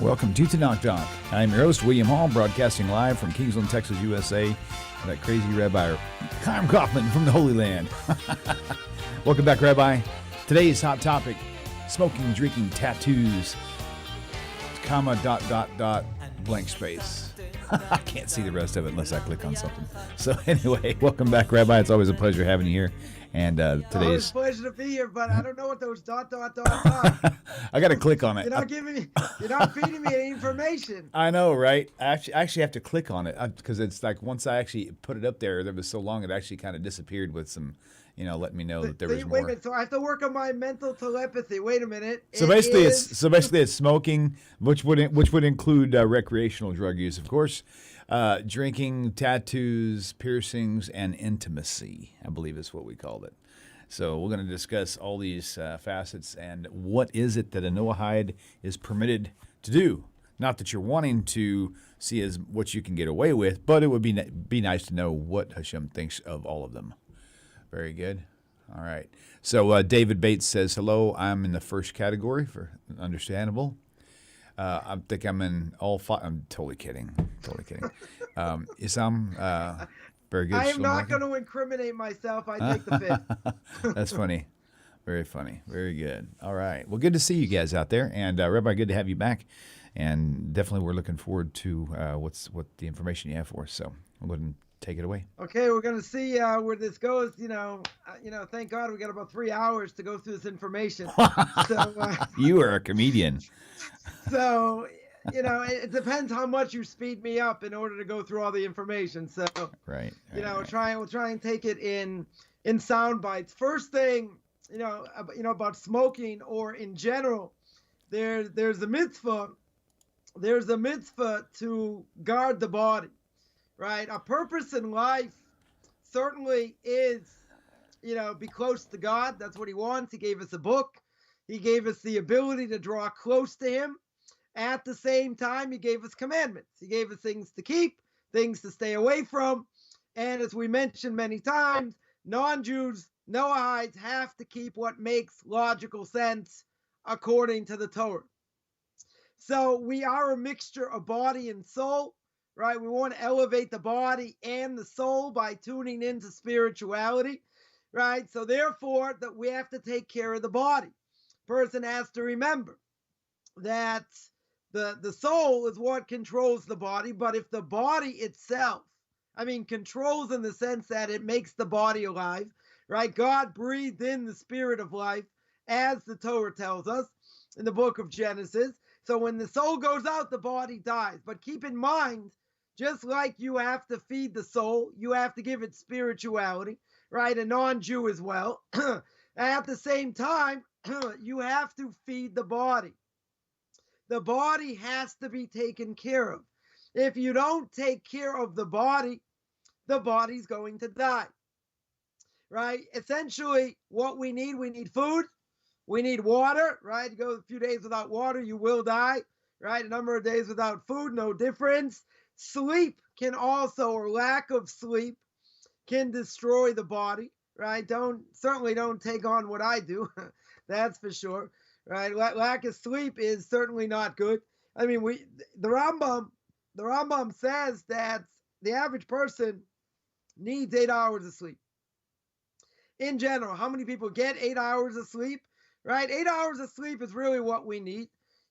Welcome to Knock Talk. I'm your host, William Hall, broadcasting live from Kingsland, Texas, USA. That crazy Rabbi, Chaim Coffman from the Holy Land. Welcome back, Rabbi. Today's hot topic, smoking, drinking, tattoos, comma, ... blank space. I can't see the rest of it unless I click on something. So anyway, welcome back, Rabbi. It's always a pleasure having you here. And today's... It's a pleasure to be here, but I don't know what those ... are. I got to click on it. You're not feeding me any information. I know, right? I actually have to click on it because it's like once I actually put it up there was so long it actually kind of disappeared with some, letting me know that there was more. Wait a minute, so I have to work on my mental telepathy. Wait a minute. So basically, it's smoking, which would include recreational drug use, of course, drinking, tattoos, piercings, and intimacy, I believe is what we called it. So we're going to discuss all these facets and what is it that a Noahide is permitted to do. Not that you're wanting to see as what you can get away with, but it would be nice to know what Hashem thinks of all of them. Very good. All right. So David Bates says, hello, I'm in the first category for understandable. I think I'm in all five. I'm totally kidding. Isam, very good. I am not going to incriminate myself. I take the fifth. That's funny. Very funny. Very good. All right. Well, good to see you guys out there. And Rabbi, good to have you back. And definitely we're looking forward to what the information you have for us. So we'll go ahead and take it away. Okay, we're going to see where this goes. Thank God we got about 3 hours to go through this information. You are a comedian. So, it depends how much you speed me up in order to go through all the information. So, right. We'll try and take it in sound bites. First thing, about smoking or in general, there's a mitzvah. There's a mitzvah to guard the body, right? A purpose in life certainly is, be close to God. That's what he wants. He gave us a book. He gave us the ability to draw close to him. At the same time, he gave us commandments. He gave us things to keep, things to stay away from. And as we mentioned many times, non-Jews, Noahides have to keep what makes logical sense according to the Torah. So we are a mixture of body and soul, right? We want to elevate the body and the soul by tuning into spirituality, right? So therefore, that we have to take care of the body. Person has to remember that the soul is what controls the body, but if the body itself, controls in the sense that it makes the body alive, right? God breathed in the spirit of life, as the Torah tells us in the book of Genesis. So when the soul goes out, the body dies. But keep in mind, just like you have to feed the soul, you have to give it spirituality, right? A non-Jew as well. At the same time, you have to feed the body. The body has to be taken care of. If you don't take care of the body's going to die, right? Essentially, what we need food. We need water, right? You go a few days without water, you will die, right? A number of days without food, no difference. Sleep can also, or lack of sleep, can destroy the body, right? Certainly don't take on what I do. That's for sure, right? Lack of sleep is certainly not good. The Rambam says that the average person needs 8 hours of sleep. In general, how many people get 8 hours of sleep? Right? 8 hours of sleep is really what we need,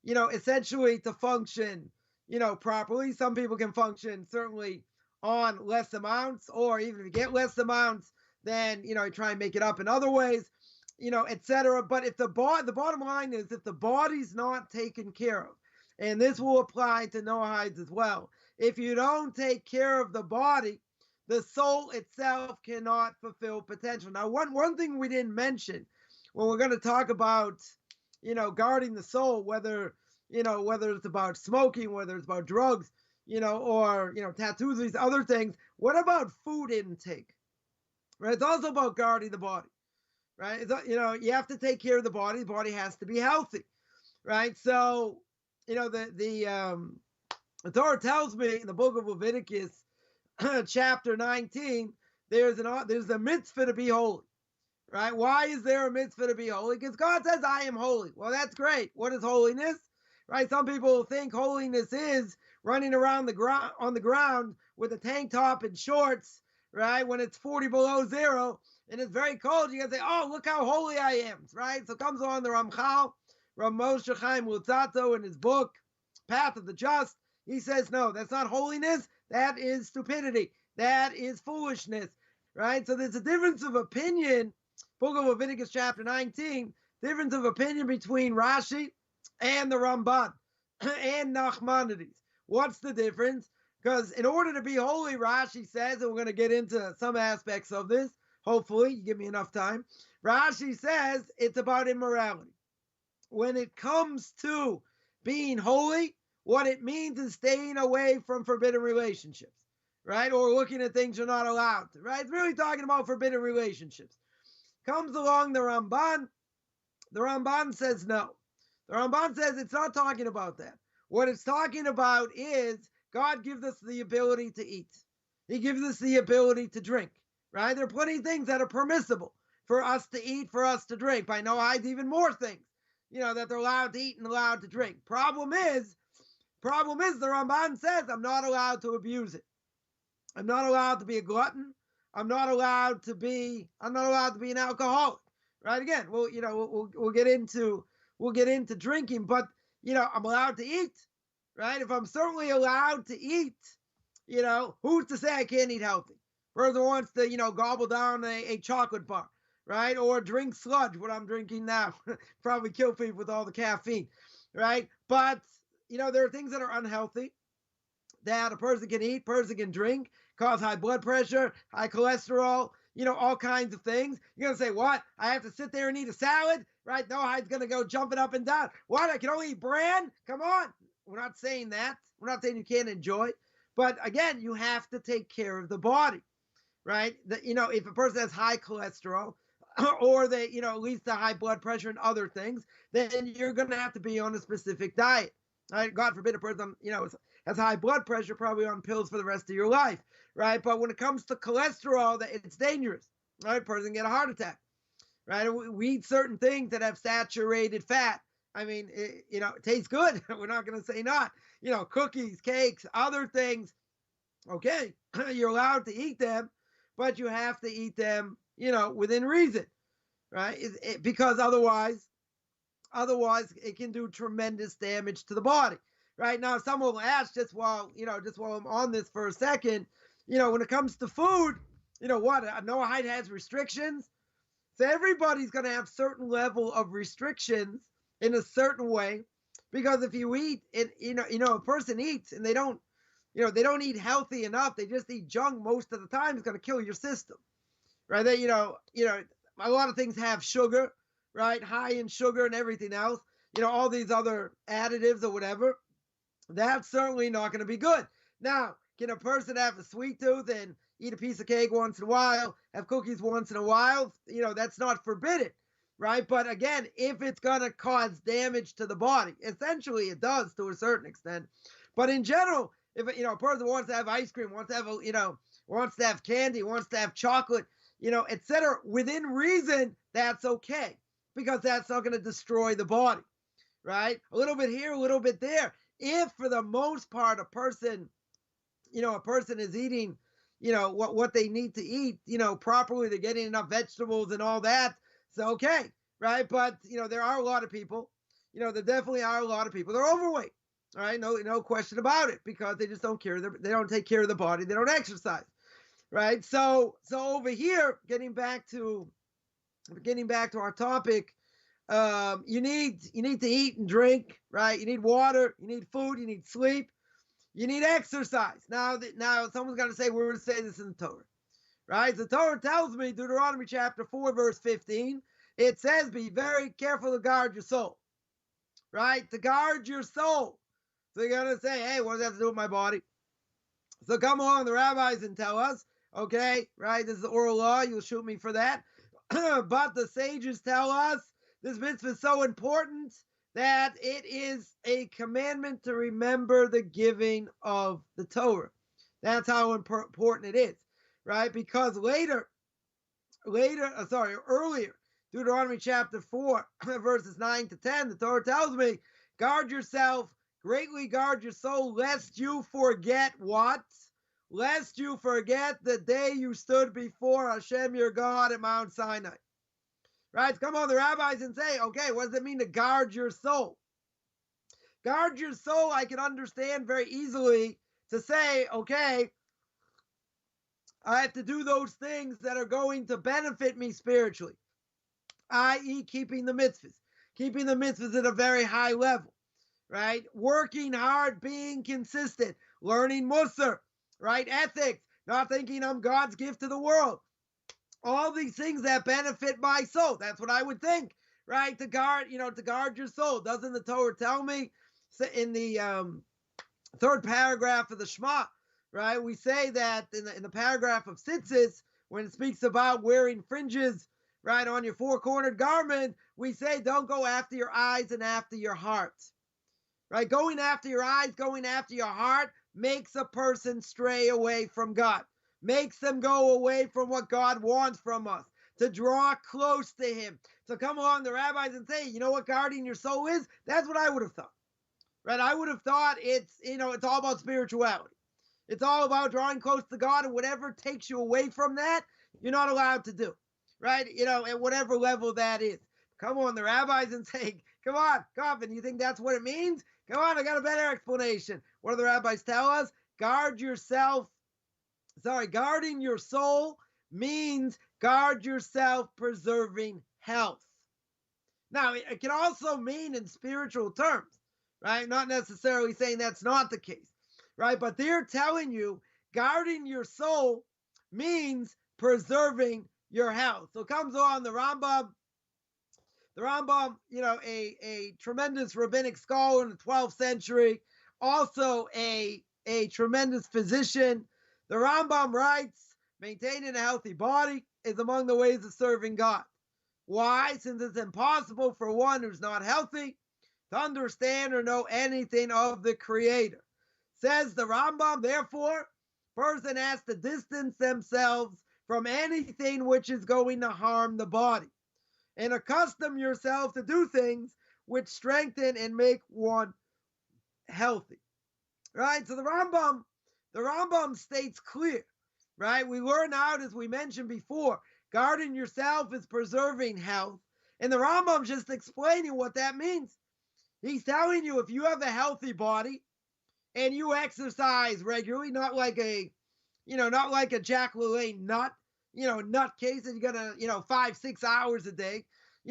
essentially to function, properly. Some people can function certainly on less amounts, or even if you get less amounts, then, try and make it up in other ways, etc. But if the bottom line is, if the body's not taken care of, and this will apply to Noahides as well, if you don't take care of the body, the soul itself cannot fulfill potential. Now, one thing we didn't mention, when we're going to talk about, guarding the soul, whether it's about smoking, whether it's about drugs, or, tattoos, these other things, what about food intake? Right? It's also about guarding the body, right? You have to take care of the body. The body has to be healthy, right? So, the Torah tells me in the book of Leviticus, chapter 19, there's a mitzvah to be holy. Right? Why is there a mitzvah to be holy? Because God says, I am holy. Well, that's great. What is holiness? right? Some people think holiness is running around the ground on the ground with a tank top and shorts, right? When it's 40 below zero and it's very cold, you can say, "Oh, look how holy I am," right? So comes along the Ramchal, Moshe Chaim in his book Path of the Just. He says, no, that's not holiness. That is stupidity. That is foolishness, right? So there's a difference of opinion. Book of Leviticus chapter 19, difference of opinion between Rashi and the Ramban and Nachmanides. What's the difference? Because in order to be holy, Rashi says, and we're going to get into some aspects of this, hopefully, you give me enough time. Rashi says it's about immorality. When it comes to being holy, what it means is staying away from forbidden relationships, right? Or looking at things you're not allowed to, right? It's really talking about forbidden relationships. Comes along the Ramban. The Ramban says no. The Ramban says it's not talking about that. What it's talking about is God gives us the ability to eat. He gives us the ability to drink, right? There are plenty of things that are permissible for us to eat, for us to drink. By Noahide, even more things, that they're allowed to eat and allowed to drink. Problem is the Ramban says I'm not allowed to abuse it. I'm not allowed to be a glutton. I'm not allowed to be an alcoholic, right? Again, we'll get into drinking, but I'm allowed to eat, right? If I'm certainly allowed to eat, who's to say I can't eat healthy? Person wants to, gobble down a chocolate bar, right? Or drink sludge, what I'm drinking now. Probably kill people with all the caffeine, right? But, there are things that are unhealthy that a person can eat, person can drink, cause high blood pressure, high cholesterol, all kinds of things. You're going to say, what? I have to sit there and eat a salad, right? No, I'm going to go jumping up and down. What? I can only eat bran? Come on. We're not saying that. We're not saying you can't enjoy. But again, you have to take care of the body, right? If a person has high cholesterol or they, leads to high blood pressure and other things, then you're going to have to be on a specific diet. Right? God forbid a person, has high blood pressure, probably on pills for the rest of your life, right? But when it comes to cholesterol, it's dangerous, right? A person can get a heart attack, right? We eat certain things that have saturated fat. I mean, it tastes good. We're not going to say not. Cookies, cakes, other things. Okay, you're allowed to eat them, but you have to eat them, within reason, right? Because otherwise it can do tremendous damage to the body. Right now, someone will ask just while I'm on this for a second, when it comes to food, what? Noahide has restrictions. So everybody's going to have certain level of restrictions in a certain way, because if you eat it, a person eats and they don't eat healthy enough. They just eat junk most of the time. It's going to kill your system, right? They, a lot of things have sugar, right? High in sugar and everything else. All these other additives or whatever. That's certainly not going to be good. Now, can a person have a sweet tooth and eat a piece of cake once in a while, have cookies once in a while? That's not forbidden, right? But again, if it's going to cause damage to the body, essentially it does to a certain extent. But in general, if a person wants to have ice cream, wants to have candy, wants to have chocolate, etc., within reason, that's okay, because that's not going to destroy the body, right? A little bit here, a little bit there. If for the most part a person is eating, what they need to eat, properly, they're getting enough vegetables and all that, it's okay, right? But, there are a lot of people, there definitely are a lot of people, they're overweight, all right? No question about it, because they just don't take care of the body, they don't exercise, right? So over here, getting back to our topic, you need to eat and drink, right? You need water, you need food, you need sleep, you need exercise. Now someone's got to say, where does it say this in the Torah, right? The Torah tells me, Deuteronomy chapter 4, verse 15, it says, be very careful to guard your soul, right? To guard your soul. So you're going to say, hey, what does that have to do with my body? So come along, the rabbis, and tell us, okay, right? This is oral law, you'll shoot me for that. But the sages tell us, this mitzvah is so important that it is a commandment to remember the giving of the Torah. That's how important it is, right? Because earlier, Deuteronomy chapter 4, verses 9 to 10, the Torah tells me, Guard yourself, greatly guard your soul, lest you forget what? Lest you forget the day you stood before Hashem your God at Mount Sinai. Right? Come on, the rabbis, and say, okay, what does it mean to guard your soul? Guard your soul, I can understand very easily to say, okay, I have to do those things that are going to benefit me spiritually, i.e. keeping the mitzvahs at a very high level, right? Working hard, being consistent, learning Musar, right? Ethics, not thinking I'm God's gift to the world. All these things that benefit my soul. That's what I would think, right? To guard your soul. Doesn't the Torah tell me in the third paragraph of the Shema, right? We say that in the paragraph of Tzitzis, when it speaks about wearing fringes, right, on your four-cornered garment, we say don't go after your eyes and after your heart, right? Going after your eyes, going after your heart makes a person stray away from God, makes them go away from what God wants from us, to draw close to Him, to come along the rabbis and say, you know what guarding your soul is? That's what I would have thought, right? I would have thought it's all about spirituality. It's all about drawing close to God, and whatever takes you away from that, you're not allowed to do, right? At whatever level that is. Come on, the rabbis, and say, come on, Coffman, you think that's what it means? Come on, I got a better explanation. What do the rabbis tell us? Guarding your soul means guard yourself preserving health. Now, it can also mean in spiritual terms, right? Not necessarily saying that's not the case, right? But they're telling you guarding your soul means preserving your health. So it comes on the Rambam, a tremendous rabbinic scholar in the 12th century, also a tremendous physician. The Rambam writes, maintaining a healthy body is among the ways of serving God. Why? Since it's impossible for one who's not healthy to understand or know anything of the Creator. Says the Rambam, therefore, person has to distance themselves from anything which is going to harm the body, and accustom yourself to do things which strengthen and make one healthy. Right? So the Rambam states clear, right? We learn out, as we mentioned before, guarding yourself is preserving health. And the Rambam's just explaining what that means. He's telling you if you have a healthy body and you exercise regularly, not like a Jack LaLanne nutcase that you gotta, 5-6 hours a day,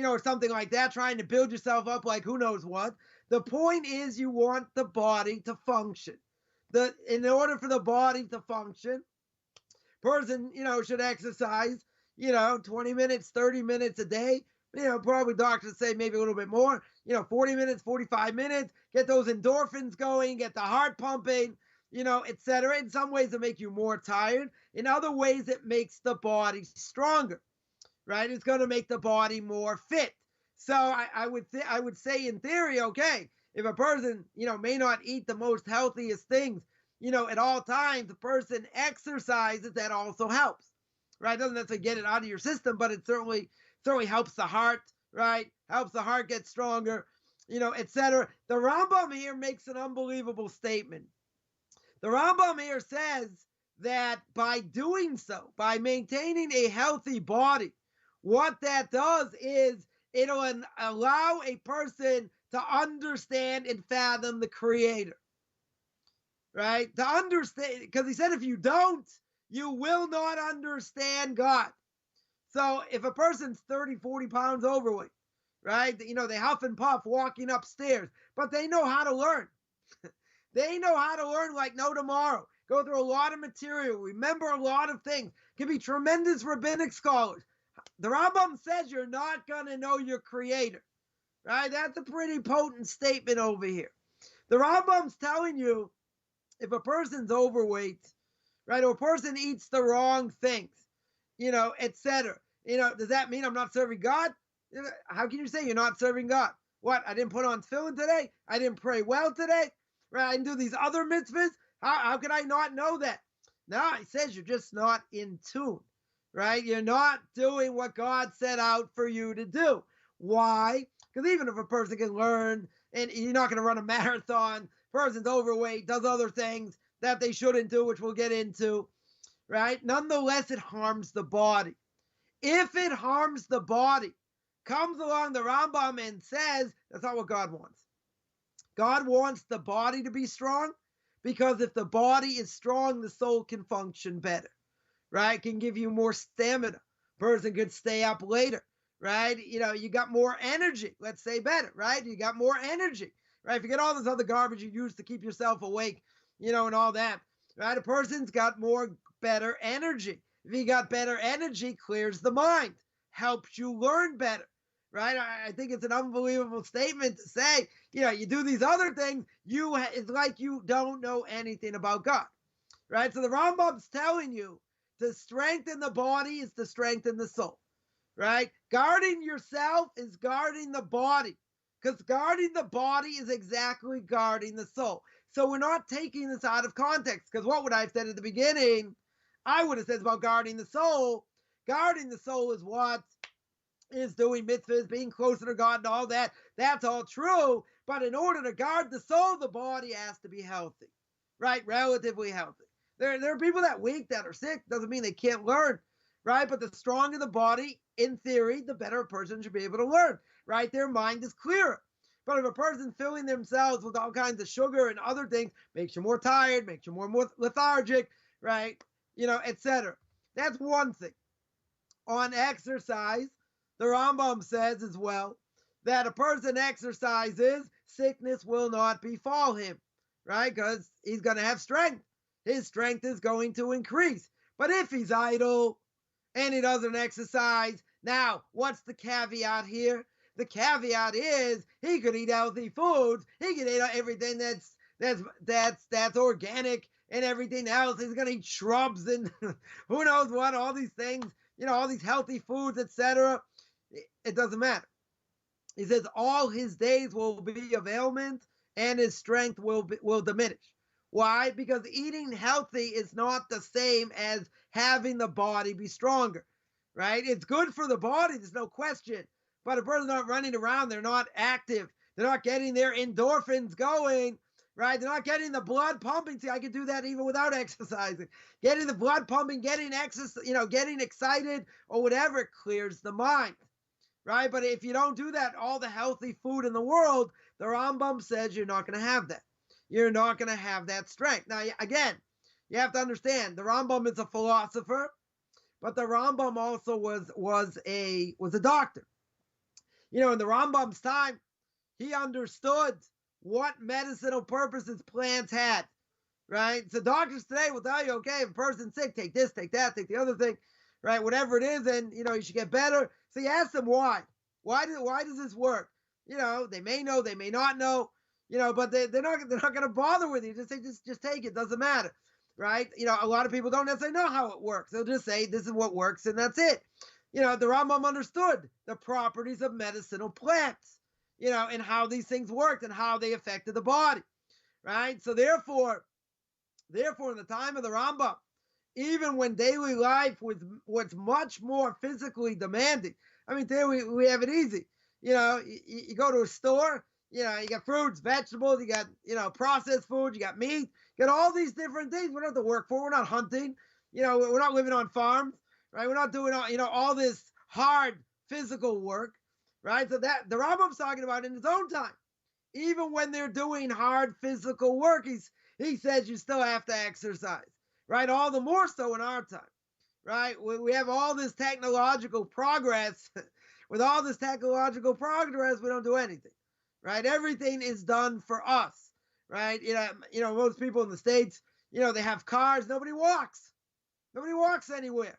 or something like that, trying to build yourself up like who knows what. The point is you want the body to function. In order for the body to function, person, should exercise, 20 minutes, 30 minutes a day. Probably doctors say maybe a little bit more, 40 minutes, 45 minutes, get those endorphins going, get the heart pumping, etc. In some ways it makes you more tired. In other ways it makes the body stronger, right? It's going to make the body more fit. So I would say in theory, okay, if a person, may not eat the most healthiest things, at all times, the person exercises, that also helps, right? It doesn't necessarily get it out of your system, but it certainly helps the heart, right? Helps the heart get stronger, etc. The Rambam here makes an unbelievable statement. The Rambam here says that by doing so, by maintaining a healthy body, what that does is it'll allow a person to understand and fathom the Creator, right? To understand, because he said if you don't, you will not understand God. So if a person's 30, 40 pounds overweight, right? They huff and puff walking upstairs, but they know how to learn. They know how to learn like no tomorrow. Go through a lot of material, remember a lot of things, can be tremendous rabbinic scholars. The Rambam says you're not going to know your Creator, right? That's a pretty potent statement over here. The Rambam's telling you if a person's overweight, right, or a person eats the wrong things, etc. Does that mean I'm not serving God? How can you say you're not serving God? What, I didn't put on tefillin today? I didn't pray well today? Right? I didn't do these other mitzvahs? How could I not know that? No, he says you're just not in tune, right? You're not doing what God set out for you to do. Why? Because even if a person can learn, and you're not going to run a marathon, person's overweight, does other things that they shouldn't do, which we'll get into, right? Nonetheless, it harms the body. If it harms the body, comes along the Rambam and says, that's not what God wants. God wants the body to be strong, because if the body is strong, the soul can function better, right? Can give you more stamina. Person could stay up later, right? You got more energy. Let's say better, right? You got more energy, right? Forget all this other garbage you use to keep yourself awake, and all that, right? A person's got better energy. If you got better energy, clears the mind, helps you learn better, right? I think it's an unbelievable statement to say, you do these other things, it's like you don't know anything about God, right? So the Rambam's telling you to strengthen the body is to strengthen the soul, right? Guarding yourself is guarding the body, because guarding the body is exactly guarding the soul. So we're not taking this out of context, because what would I have said at the beginning? I would have said about guarding the soul. Guarding the soul is what is doing mitzvahs, being closer to God and all that. That's all true. But in order to guard the soul, the body has to be healthy, right? Relatively healthy. There are people that weak, that are sick. Doesn't mean they can't learn, right? But the stronger the body, in theory, the better a person should be able to learn, right? Their mind is clearer. But if a person's filling themselves with all kinds of sugar and other things, makes you more tired, makes you more lethargic, right? Etc. That's one thing. On exercise, the Rambam says as well that a person exercises, sickness will not befall him, right? Because he's going to have strength. His strength is going to increase. But if he's idle and he doesn't exercise, now what's the caveat here? The caveat is he could eat healthy foods. He could eat everything that's organic and everything else. He's going to eat shrubs and who knows what, all these things, all these healthy foods, etc. It doesn't matter. He says all his days will be of ailment and his strength will diminish. Why? Because eating healthy is not the same as having the body be stronger, right? It's good for the body, there's no question. But a person's not running around, they're not active, they're not getting their endorphins going, right? They're not getting the blood pumping. See, I could do that even without exercising. Getting the blood pumping, getting getting excited or whatever, it clears the mind, right? But if you don't do that, all the healthy food in the world, the Rambam says you're not going to have that. You're not going to have that strength. Now, again, you have to understand, the Rambam is a philosopher, but the Rambam also was a doctor. In the Rambam's time, he understood what medicinal purposes plants had, right? So doctors today will tell you, okay, if a person's sick, take this, take that, take the other thing, right? Whatever it is, and, you should get better. So you ask them why. Why does this work? They may know, they may not know, but they're not going to bother with you. Just say, just take it. Doesn't matter, right? A lot of people don't necessarily know how it works. They'll just say, this is what works, and that's it. The Rambam understood the properties of medicinal plants, and how these things worked and how they affected the body, right? So therefore, in the time of the Rambam, even when daily life was much more physically demanding, I mean, today we have it easy. You go to a store, you got fruits, vegetables, you got, processed food, you got meat, you got all these different things we don't have to work for. We're not hunting, we're not living on farms, right? We're not doing all this hard physical work, right? So that the Rambam's talking about in his own time. Even when they're doing hard physical work, he says you still have to exercise, right? All the more so in our time, right? We have all this technological progress. With all this technological progress, we don't do anything, right? Everything is done for us, right? Most people in the States, they have cars. Nobody walks. Nobody walks anywhere,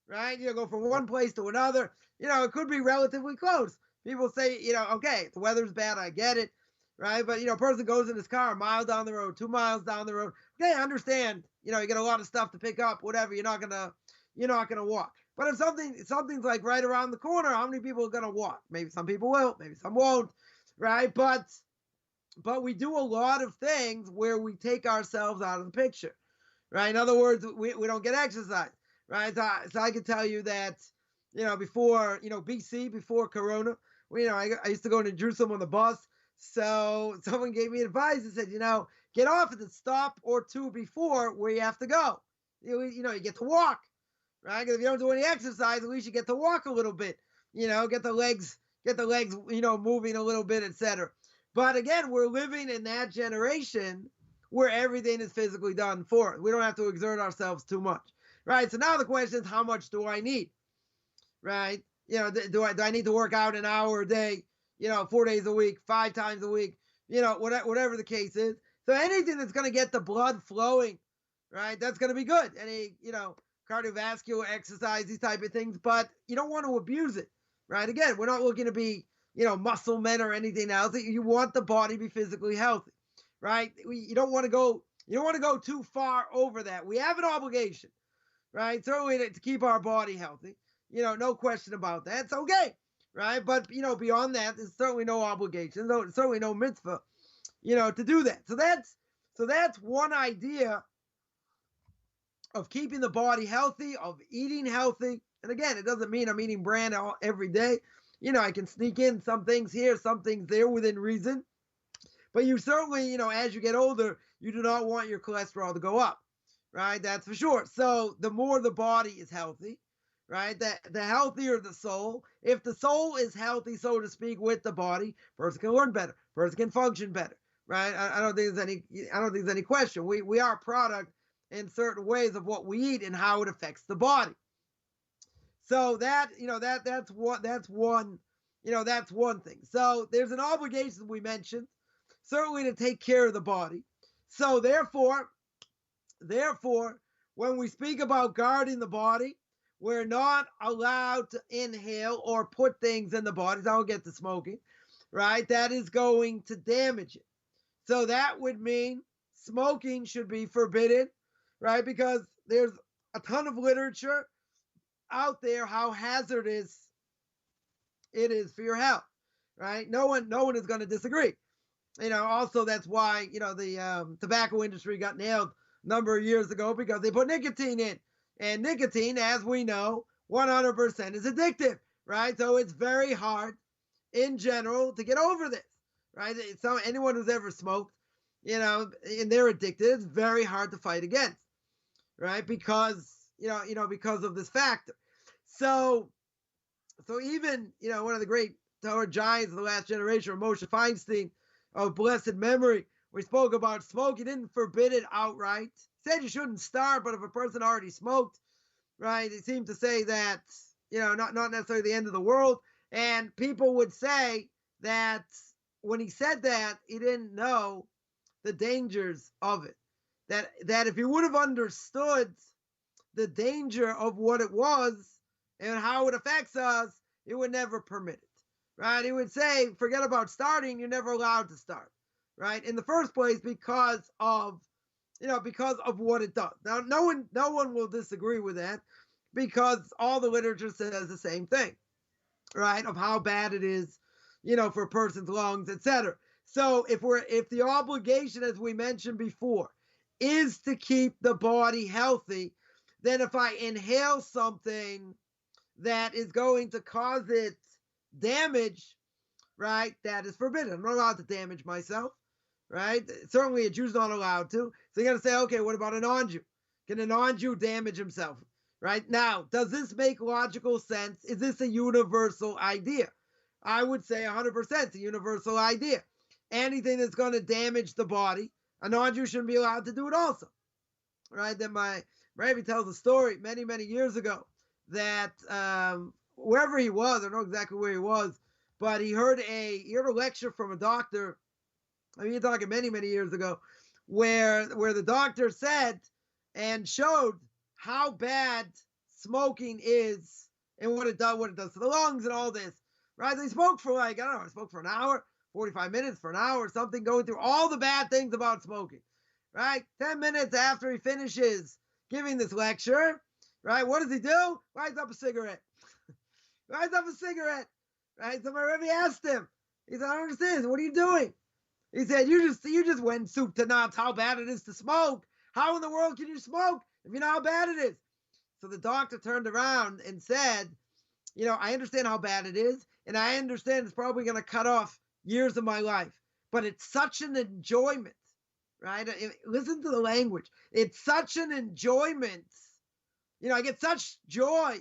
right? Go from one place to another. It could be relatively close. People say, okay, if the weather's bad, I get it, right? But, a person goes in his car a mile down the road, 2 miles down the road. Okay, I understand. You get a lot of stuff to pick up, whatever. You're not gonna walk. But if something's like right around the corner, how many people are gonna walk? Maybe some people will, maybe some won't, right? But we do a lot of things where we take ourselves out of the picture, right? In other words, we don't get exercise, right? So I can tell you that, before, BC, before Corona, I used to go to Jerusalem on the bus. So someone gave me advice and said, get off at the stop or two before where you have to go. You get to walk, right? Because if you don't do any exercise, at least you get to walk a little bit. Get the legs, moving a little bit, etc. But again, we're living in that generation where everything is physically done for us. We don't have to exert ourselves too much, right? So now the question is, how much do I need, right? Do I need to work out an hour a day, 4 days a week, 5 times a week, whatever the case is. So anything that's going to get the blood flowing, right? That's going to be good. Any, cardiovascular exercise, these type of things, but you don't want to abuse it, right? Again, we're not looking to be, muscle men or anything else. You want the body to be physically healthy, right? You don't want to go too far over that. We have an obligation, right? Certainly to keep our body healthy, no question about that. It's okay, right? But, beyond that, there's certainly no obligation, certainly no mitzvah, to do that. So that's one idea of keeping the body healthy, of eating healthy. And again, it doesn't mean I'm eating bran every day. I can sneak in some things here, some things there within reason. But you certainly, as you get older, you do not want your cholesterol to go up, right? That's for sure. So the more the body is healthy, right, the healthier the soul. If the soul is healthy, so to speak, with the body, person can learn better, person can function better, right? I don't think there's any question. We are a product in certain ways of what we eat and how it affects the body. So that's one thing. So there's an obligation we mentioned, certainly to take care of the body. So therefore, when we speak about guarding the body, we're not allowed to inhale or put things in the body. I don't get to smoking, right? That is going to damage it. So that would mean smoking should be forbidden, right? Because there's a ton of literature out there how hazardous it is for your health, right? No one is going to disagree. Also that's why, the tobacco industry got nailed a number of years ago because they put nicotine in. And nicotine, as we know, 100% is addictive, right? So it's very hard in general to get over this, right? So anyone who's ever smoked, and they're addicted, it's very hard to fight against, right? Because, because of this factor. So even, one of the great Torah giants of the last generation, Moshe Feinstein, of blessed memory, we spoke about smoke. He didn't forbid it outright. He said you shouldn't start, but if a person already smoked, right, he seemed to say that, not necessarily the end of the world. And people would say that when he said that, he didn't know the dangers of it. That if he would have understood the danger of what it was and how it affects us, he would never permit it. Right? He would say, forget about starting, you're never allowed to start. Right? In the first place, because of what it does. Now, no one will disagree with that because all the literature says the same thing, right? Of how bad it is, for a person's lungs, etc. So if the obligation, as we mentioned before, is to keep the body healthy, then if I inhale something that is going to cause it damage, right, that is forbidden. I'm not allowed to damage myself, right? Certainly a Jew's not allowed to. So you got to say, okay, what about a non-Jew? Can a non-Jew damage himself, right? Now, does this make logical sense? Is this a universal idea? I would say 100% it's a universal idea. Anything that's going to damage the body, a non-Jew shouldn't be allowed to do it also, right? Then my Rabbi tells a story many, many years ago that wherever he was, I don't know exactly where he was, but he heard a lecture from a doctor. I mean, you're talking many, many years ago, where the doctor said and showed how bad smoking is and what it does to the lungs and all this, right? They spoke for spoke for an hour, 45 minutes, for an hour, something, going through all the bad things about smoking, right? 10 minutes after he finishes giving this lecture, right? What does he do? Lights up a cigarette. Lights up a cigarette, right? So my Rebbe asked him, he said, I don't understand. What are you doing? He said, you just went soup to nuts how bad it is to smoke. How in the world can you smoke if you know how bad it is? So the doctor turned around and said, I understand how bad it is, and I understand it's probably going to cut off years of my life, but it's such an enjoyment, right? Listen to the language. It's such an enjoyment. I get such joy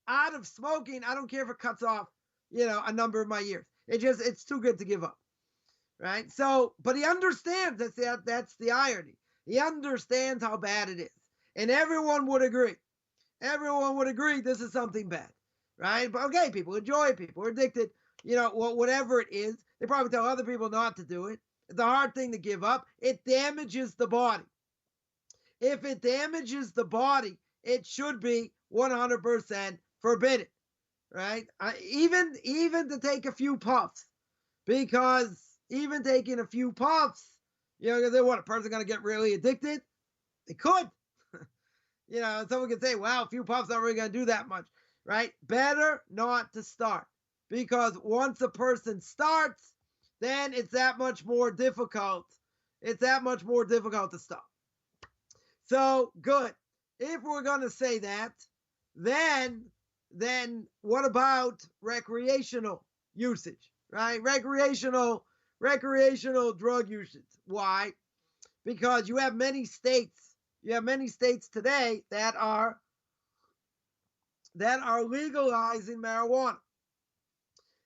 out of smoking. I don't care if it cuts off, a number of my years. It's too good to give up, right? So, but he understands that's the irony. He understands how bad it is, and everyone would agree. Everyone would agree this is something bad, right? But okay, people enjoy it. People are addicted. Whatever it is, they probably tell other people not to do it. It's a hard thing to give up. It damages the body. If it damages the body, it should be 100% forbidden, right? Even to take a few puffs, because even taking a few puffs, what, a person going to get really addicted? They could. Someone could say, wow, a few puffs aren't really going to do that much, right? Better not to start, because once a person starts, then it's that much more difficult. It's that much more difficult to stop. So, good. If we're going to say that, then what about recreational usage, right? Recreational drug usage. Why? Because you have many states today that are legalizing marijuana.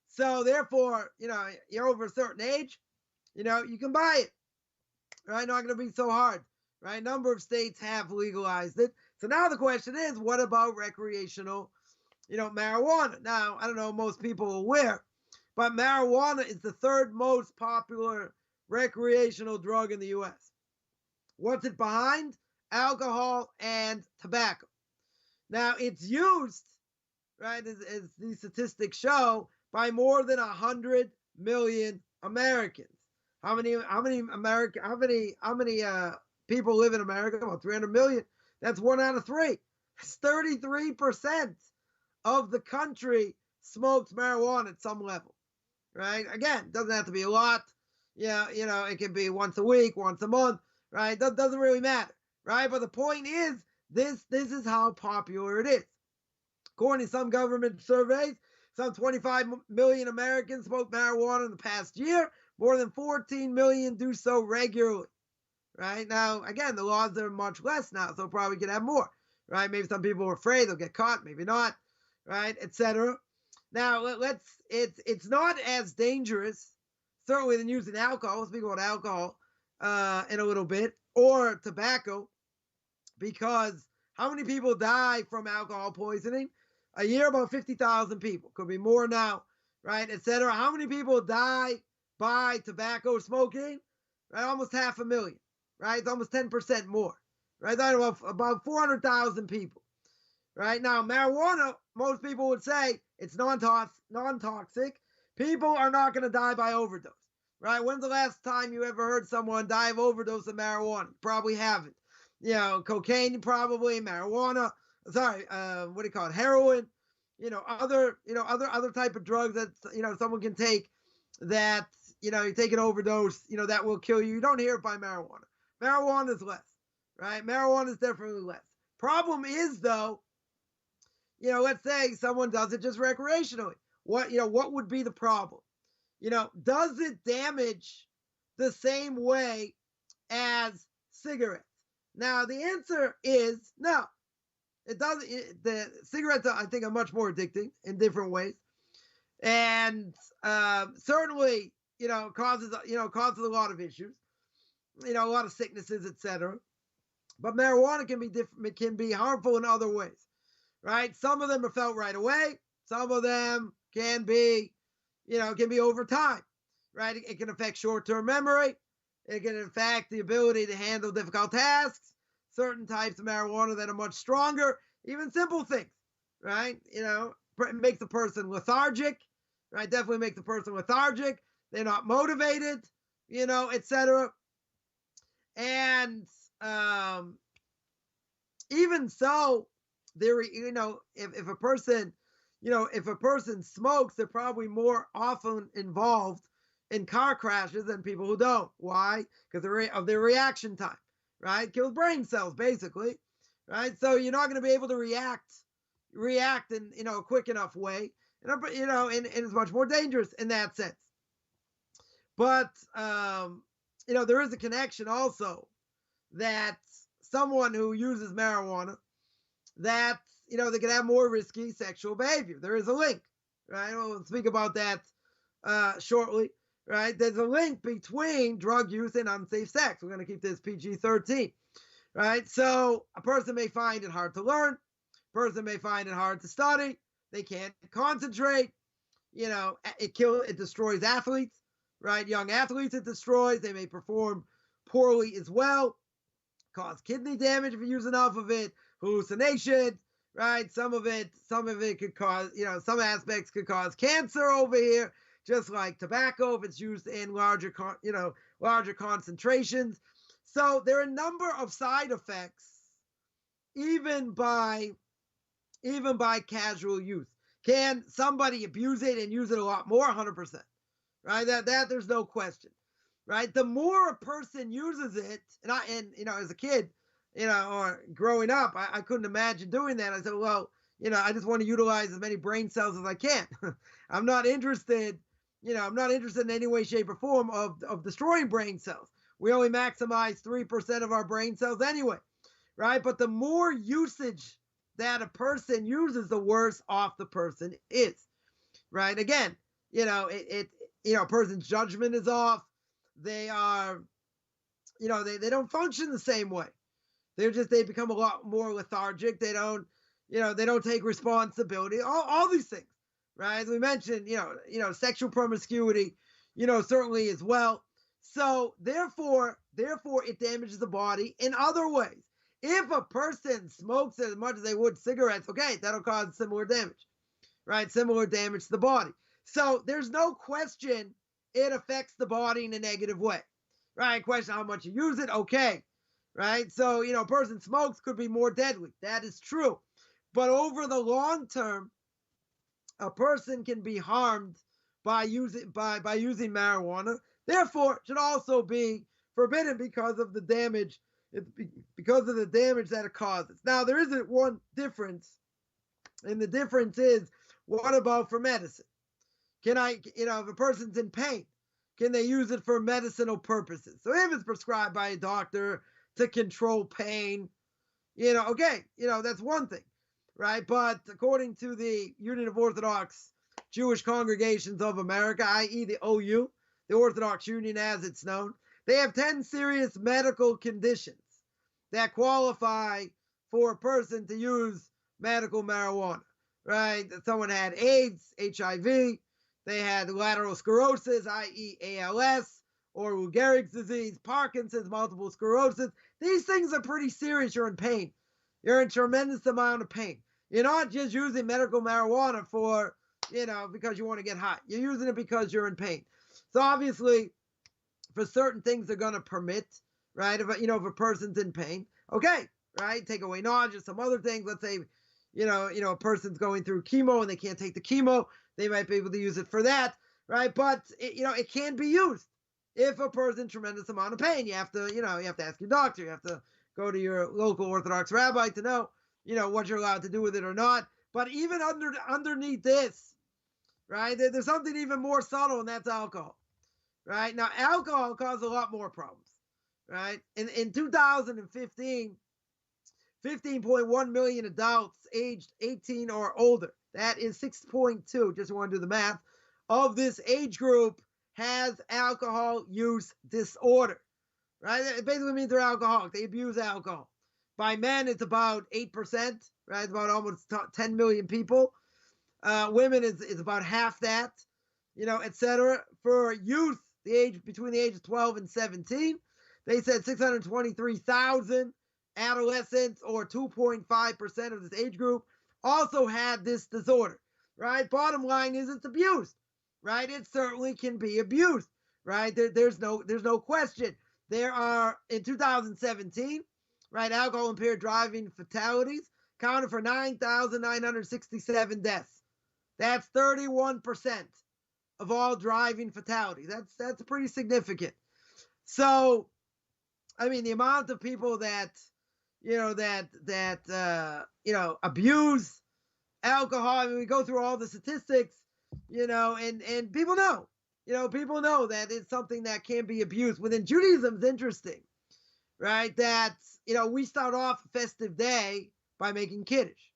So therefore, you're over a certain age, you can buy it, right? Not going to be so hard, right? A number of states have legalized it. So now the question is, what about recreational, marijuana? Now, I don't know, most people are aware, but marijuana is the third most popular recreational drug in the U.S. What's it behind? Alcohol and tobacco. Now, it's used, right, as these statistics show, by more than 100 million Americans. How many people live in America? About 300 million. That's 1 out of 3. It's 33% of the country smokes marijuana at some level, right? Again, doesn't have to be a lot. It can be once a week, once a month, right? That doesn't really matter, right? But the point is, this is how popular it is. According to some government surveys, some 25 million Americans smoke marijuana in the past year. More than 14 million do so regularly, right? Now, again, the laws are much less now, so probably could have more, right? Maybe some people are afraid they'll get caught, maybe not, right, etc. Now, it's not as dangerous, certainly, than using alcohol. We'll speak about alcohol in a little bit, or tobacco, because how many people die from alcohol poisoning? A year, about 50,000 people. Could be more now, right, etc. How many people die by tobacco smoking? Right, almost 500,000, right? It's almost 10% more, right? About 400,000 people, right? Now, marijuana, most people would say it's non-toxic. People are not going to die by overdose, right? When's the last time you ever heard someone die of overdose of marijuana? Probably haven't. Cocaine, probably, marijuana. Sorry, what do you call it? Heroin. Other type of drugs that someone can take that you take an overdose. That will kill you. You don't hear it by marijuana. Marijuana is less, right? Marijuana is definitely less. Problem is though, let's say someone does it just recreationally. What would be the problem? Does it damage the same way as cigarettes? Now, the answer is no. It doesn't. The cigarettes, I think, are much more addicting in different ways, and certainly, causes a lot of issues, a lot of sicknesses, etc. But marijuana can be different. It can be harmful in other ways, right? Some of them are felt right away. Some of them can be, over time, right? It can affect short-term memory. It can affect the ability to handle difficult tasks. Certain types of marijuana that are much stronger, even simple things, right? It makes the person lethargic, right? Definitely makes the person lethargic. They're not motivated, etc. And even so, if a person, if a person smokes, they're probably more often involved in car crashes than people who don't. Why? Because of their reaction time. Right? Kills brain cells, basically, right? So you're not going to be able to react, react in, a quick enough way, and it's much more dangerous in that sense. But, there is a connection also that someone who uses marijuana, that, they can have more risky sexual behavior. There is a link, right? We'll speak about that shortly, right? There's a link between drug use and unsafe sex. We're going to keep this PG-13, right? So a person may find it hard to learn. A person may find it hard to study. They can't concentrate. It destroys athletes, right? Young athletes it destroys. They may perform poorly as well, cause kidney damage if you use enough of it, hallucinations, right? Some of it could cause, some aspects could cause cancer over here, just like tobacco if it's used in larger concentrations. So there are a number of side effects, even by casual use. Can somebody abuse it and use it a lot more? 100%, right? That there's no question, right? The more a person uses it, and as a kid, or growing up, I couldn't imagine doing that. I said, well, I just want to utilize as many brain cells as I can. I'm not interested in any way, shape, or form of destroying brain cells. We only maximize 3% of our brain cells anyway, right? But the more usage that a person uses, the worse off the person is, right? Again, a person's judgment is off. They are, they don't function the same way. They become a lot more lethargic. They don't take responsibility. All these things, right? As we mentioned, sexual promiscuity, certainly as well. So therefore it damages the body in other ways. If a person smokes as much as they would cigarettes, okay, that'll cause similar damage, right? Similar damage to the body. So there's no question it affects the body in a negative way, right? Question how much you use it, okay, right? So, a person smokes could be more deadly. That is true. But over the long term, a person can be harmed by using marijuana. Therefore, should also be forbidden because of the damage. Because of the damage that it causes. Now, there isn't one difference, and the difference is, what about for medicine? Can if a person's in pain, can they use it for medicinal purposes? So if it's prescribed by a doctor to control pain, okay, that's one thing, right? But according to the Union of Orthodox Jewish Congregations of America, i.e. the OU, the Orthodox Union as it's known, they have 10 serious medical conditions that qualify for a person to use medical marijuana, right? Someone had AIDS, HIV, they had lateral sclerosis, i.e. ALS, or Lou Gehrig's disease, Parkinson's, multiple sclerosis. These things are pretty serious. You're in pain. You're in tremendous amount of pain. You're not just using medical marijuana for, because you want to get high. You're using it because you're in pain. So obviously, for certain things they're going to permit, right? If a person's in pain, okay, right? Take away nausea, some other things. Let's say, a person's going through chemo and they can't take the chemo. They might be able to use it for that, right? But it can be used if a person's in tremendous amount of pain. You have to ask your doctor. You have to go to your local Orthodox rabbi to know, what you're allowed to do with it or not. But even underneath this, right? There's something even more subtle, and that's alcohol. Right? Now, alcohol causes a lot more problems, right? In 2015, 15.1 million adults aged 18 or older, that is 6.2, just want to do the math, of this age group has alcohol use disorder, right? It basically means they're alcoholic. They abuse alcohol. By men, it's about 8%, right? It's about almost 10 million people. Women is about half that, etc. For youth, between the ages of 12 and 17, they said 623,000 adolescents, or 2.5% of this age group, also had this disorder, right? Bottom line is it's abused, right? It certainly can be abused, right? There's no question. There are, in 2017, right, alcohol impaired driving fatalities counted for 9,967 deaths. That's 31% of all driving fatalities. That's pretty significant. So, I mean, the amount of people that abuse alcohol. I mean, we go through all the statistics, and people know, people know that it's something that can be abused. Within Judaism, it's interesting, right? That, we start off a festive day by making kiddush,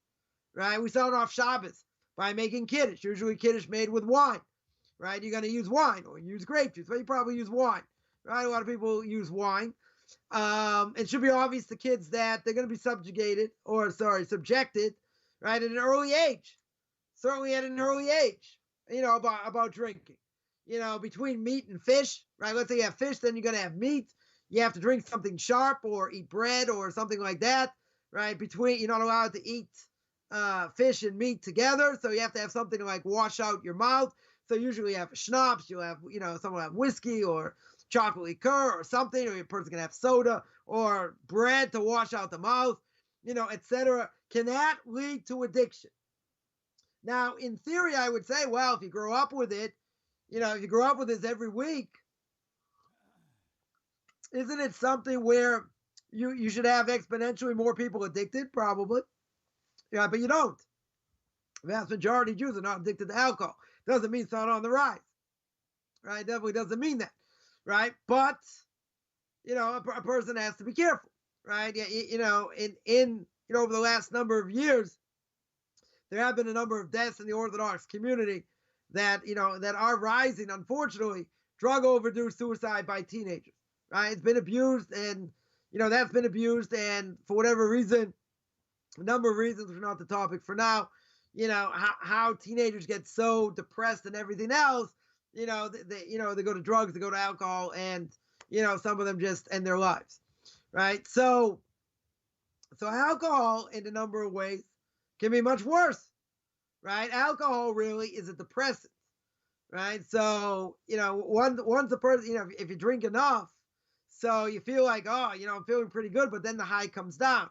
right? We start off Shabbos by making kiddush, usually kiddush made with wine, right? You're going to use wine or use grape juice, but you probably use wine, right? A lot of people use wine. It should be obvious to kids that they're going to be subjected, right, at an early age, certainly at an early age, about drinking, between meat and fish, right? Let's say you have fish, then you're going to have meat. You have to drink something sharp or eat bread or something like that, right? You're not allowed to eat fish and meat together, so you have to have something to like wash out your mouth. So usually you have schnapps, you'll have, someone will have whiskey or chocolate liqueur or something, or your person can have soda or bread to wash out the mouth, etc. Can that lead to addiction? Now, in theory, I would say, well, if you grow up with it, if you grow up with this every week, isn't it something where you should have exponentially more people addicted? Probably. Yeah, but you don't. The vast majority of Jews are not addicted to alcohol. Doesn't mean it's not on the rise. Right? Definitely doesn't mean that. Right? But, a person has to be careful. Right? Over the last number of years, there have been a number of deaths in the Orthodox community that are rising, unfortunately, drug overdose suicide by teenagers. Right? It's been abused, and, that's been abused, and for whatever reason, a number of reasons, which are not the topic for now, how teenagers get so depressed and everything else, they go to drugs, they go to alcohol, and, some of them just end their lives, right? So alcohol, in a number of ways, can be much worse, right? Alcohol really is a depressant, right? So, once a person, if you drink enough, so you feel like, oh, I'm feeling pretty good, but then the high comes down.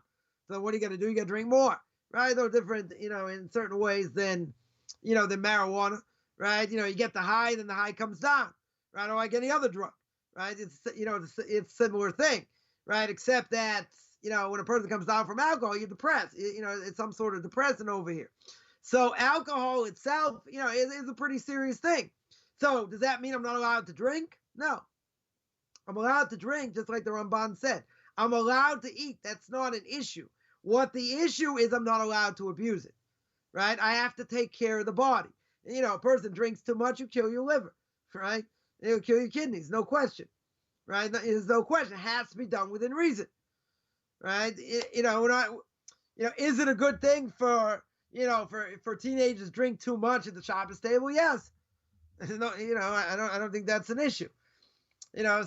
So what are you going to do? You got to drink more, right? They're different, in certain ways than marijuana, right? You get the high, then the high comes down, right? Or like any other drug, right? It's a similar thing, right? Except that, when a person comes down from alcohol, you're depressed. It's some sort of depressant over here. So alcohol itself, is a pretty serious thing. So does that mean I'm not allowed to drink? No. I'm allowed to drink, just like the Ramban said. I'm allowed to eat. That's not an issue. What the issue is, I'm not allowed to abuse it, right? I have to take care of the body. A person drinks too much, you kill your liver, right? It'll kill your kidneys, no question, right? There's no question. It has to be done within reason, right? Is it a good thing for teenagers to drink too much at the Shabbos table? Yes. No, I don't think that's an issue.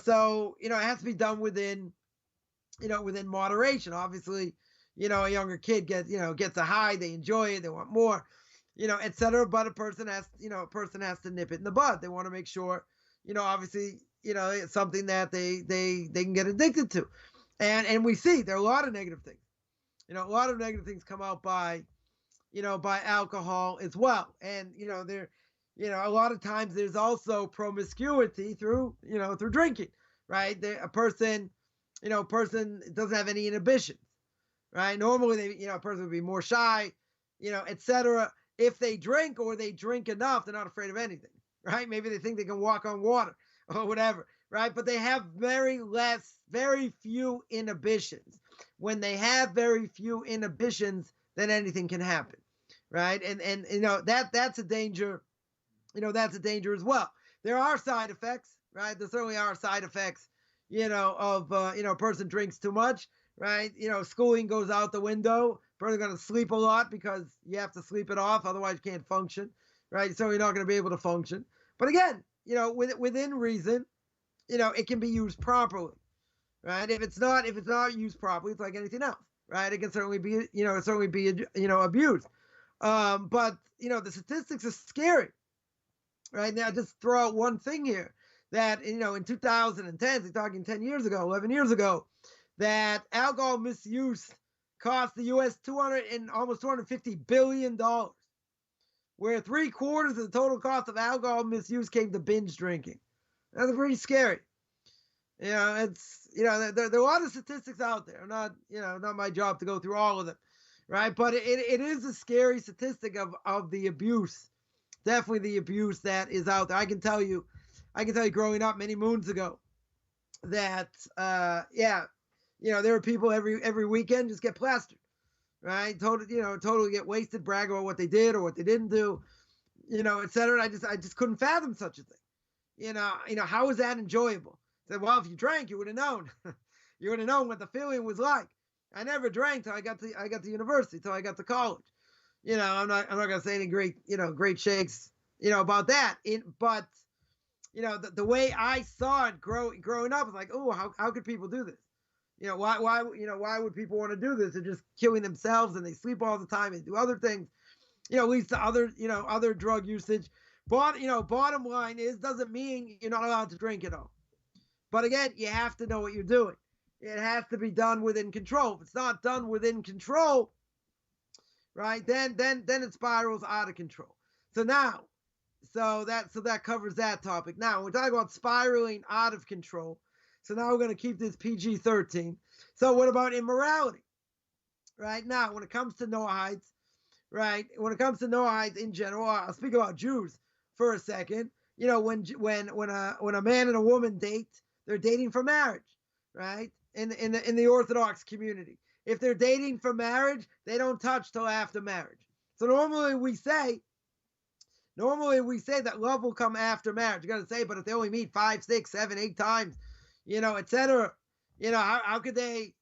So it has to be done within moderation. Obviously, a younger kid gets a high, they enjoy it, they want more, etc. But a person has to nip it in the bud. They want to make sure, obviously, it's something that they can get addicted to. And we see there are a lot of negative things. A lot of negative things come out by alcohol as well. And, a lot of times there's also promiscuity through drinking, right? A person doesn't have any inhibitions, right? Normally a person would be more shy, etc. If they drink or they drink enough, they're not afraid of anything, right? Maybe they think they can walk on water or whatever, right? But they have very few inhibitions. When they have very few inhibitions, then anything can happen, right? And that's a danger. That's a danger as well. There are side effects, right? There certainly are side effects, of, a person drinks too much, right? Schooling goes out the window. Person's going to sleep a lot because you have to sleep it off. Otherwise you can't function, right? So you're not going to be able to function. But again, within reason, it can be used properly, right? If it's not used properly, it's like anything else, right? It can certainly be, abused. But, the statistics are scary. Right now, just throw out one thing here that, in 2010, we're talking 10 years ago, 11 years ago, that alcohol misuse cost the U.S. almost $250 billion, where 3/4 of the total cost of alcohol misuse came to binge drinking. That's pretty scary. There are a lot of statistics out there. Not my job to go through all of them, right? But it is a scary statistic of the abuse, definitely the abuse that is out there. I can tell you growing up many moons ago that, yeah, there were people every weekend just get plastered, right? Totally get wasted, brag about what they did or what they didn't do, et cetera. I just couldn't fathom such a thing. How is that enjoyable? I said, well, if you drank, you would have known. You would have known what the feeling was like. I never drank till I got to university, till I got to college. I'm not gonna say any great shakes, about that. But the way I saw it growing up was like, oh, how could people do this? Why would people want to do this? They're just killing themselves, and they sleep all the time and do other things. Leads to other drug usage. But bottom line is, doesn't mean you're not allowed to drink at all. But again, you have to know what you're doing. It has to be done within control. If it's not done within control, right, then it spirals out of control. So that covers that topic. Now we're talking about spiraling out of control. So now we're going to keep this PG-13. So what about immorality? Right now, when it comes to Noahides, right? When it comes to Noahides in general, I'll speak about Jews for a second. When a man and a woman date, they're dating for marriage, right? In the Orthodox community, if they're dating for marriage, they don't touch till after marriage. So normally we say that love will come after marriage. You got to say, but if they only meet 5, 6, 7, 8 times, etc. How could they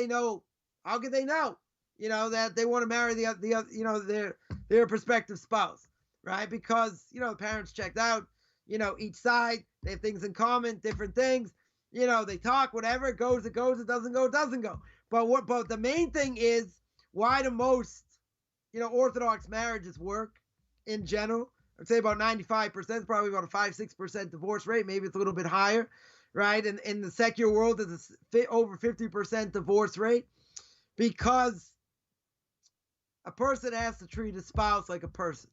know? How could they know? That they want to marry their prospective spouse, right? Because the parents checked out, each side, they have things in common, different things. They talk, whatever, it goes, it doesn't go. But the main thing is, why do most Orthodox marriages work in general? I'd say about 95%, probably about a 5-6% divorce rate. Maybe it's a little bit higher, right? And in the secular world, it's over 50% divorce rate, because a person has to treat a spouse like a person,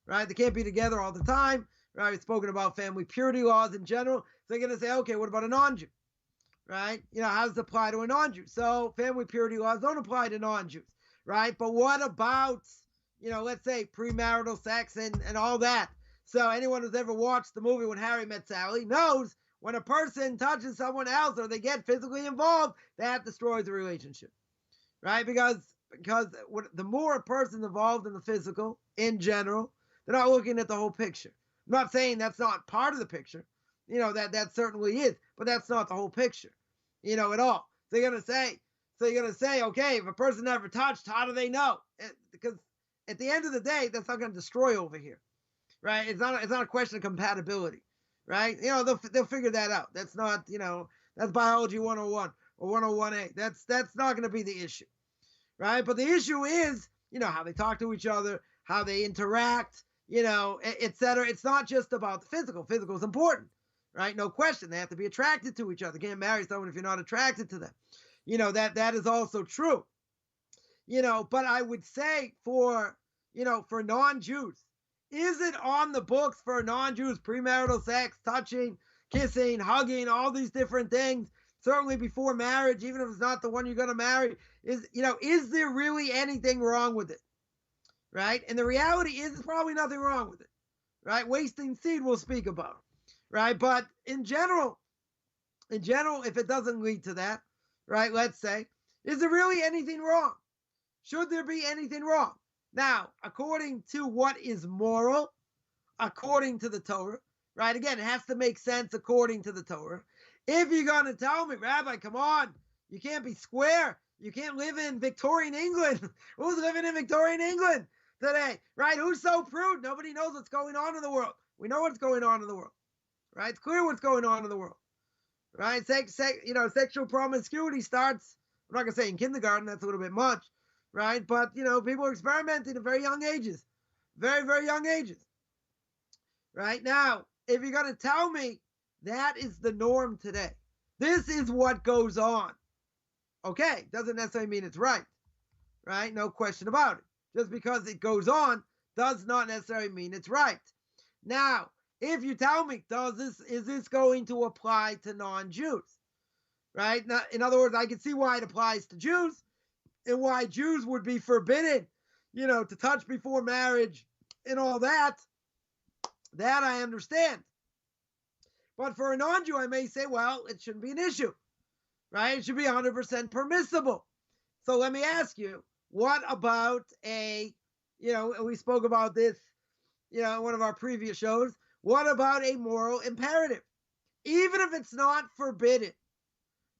right? They can't be together all the time, right? We've spoken about family purity laws in general. So they're going to say, okay, what about a non-Jew, right? How does it apply to a non-Jew? So family purity laws don't apply to non-Jews, right? But what about, let's say premarital sex and all that? So anyone who's ever watched the movie When Harry Met Sally knows when a person touches someone else or they get physically involved, that destroys the relationship, right? Because the more a person's involved in the physical in general, they're not looking at the whole picture. I'm not saying that's not part of the picture, that certainly is, but that's not the whole picture, at all. So you're gonna say, okay, if a person never touched, how do they know? Because at the end of the day, that's not gonna destroy over here, right? It's not a question of compatibility, right? They'll figure that out. That's not, that's biology 101 or 101A. That's not gonna be the issue, right? But the issue is, how they talk to each other, how they interact, et cetera. It's not just about the physical. Physical is important, right? No question. They have to be attracted to each other. You can't marry someone if you're not attracted to them. That is also true. But I would say for non-Jews, is it on the books for non-Jews, premarital sex, touching, kissing, hugging, all these different things, certainly before marriage, even if it's not the one you're going to marry, is there really anything wrong with it? Right? And the reality is, there's probably nothing wrong with it, right? Wasting seed we'll speak about, right? But in general, if it doesn't lead to that, right, let's say, is there really anything wrong? Should there be anything wrong? Now, according to what is moral, according to the Torah, right? Again, it has to make sense according to the Torah. If you're going to tell me, Rabbi, come on, you can't be square. You can't live in Victorian England. Who's living in Victorian England today, right? Who's so prude? Nobody knows what's going on in the world. We know what's going on in the world, right? It's clear what's going on in the world, right? Sexual promiscuity starts, I'm not going to say in kindergarten, that's a little bit much, right? But, people are experimenting at very young ages, very, very young ages, right? Now, if you're going to tell me that is the norm today, this is what goes on, okay, doesn't necessarily mean it's right? No question about it. Just because it goes on does not necessarily mean it's right. Now, if you tell me, is this going to apply to non-Jews? Right? Now, in other words, I can see why it applies to Jews, and why Jews would be forbidden, to touch before marriage and all that, that I understand. But for a non-Jew, I may say, well, it shouldn't be an issue, right? It should be 100% permissible. So let me ask you, what about we spoke about this, in one of our previous shows, what about a moral imperative? Even if it's not forbidden,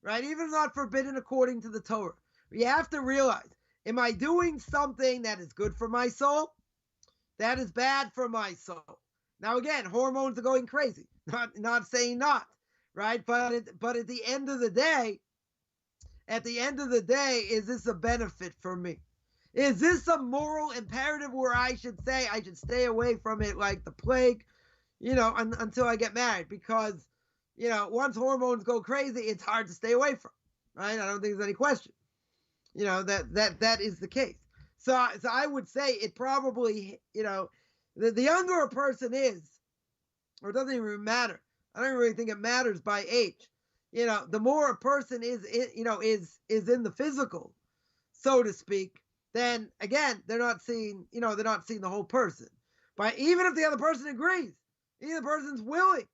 right? Even if it's not forbidden according to the Torah, you have to realize, am I doing something that is good for my soul? That is bad for my soul. Now, again, hormones are going crazy. Not saying not, right? But at the end of the day, is this a benefit for me? Is this a moral imperative where I should say I should stay away from it like the plague, until I get married? Because, once hormones go crazy, it's hard to stay away from, right? I don't think there's any question, that is the case. So I would say it probably, the younger a person is, or it doesn't even matter. I don't really think it matters by age. The more a person is in the physical, so to speak, then again, they're not seeing the whole person. But even if the other person agrees, even if the person's willing,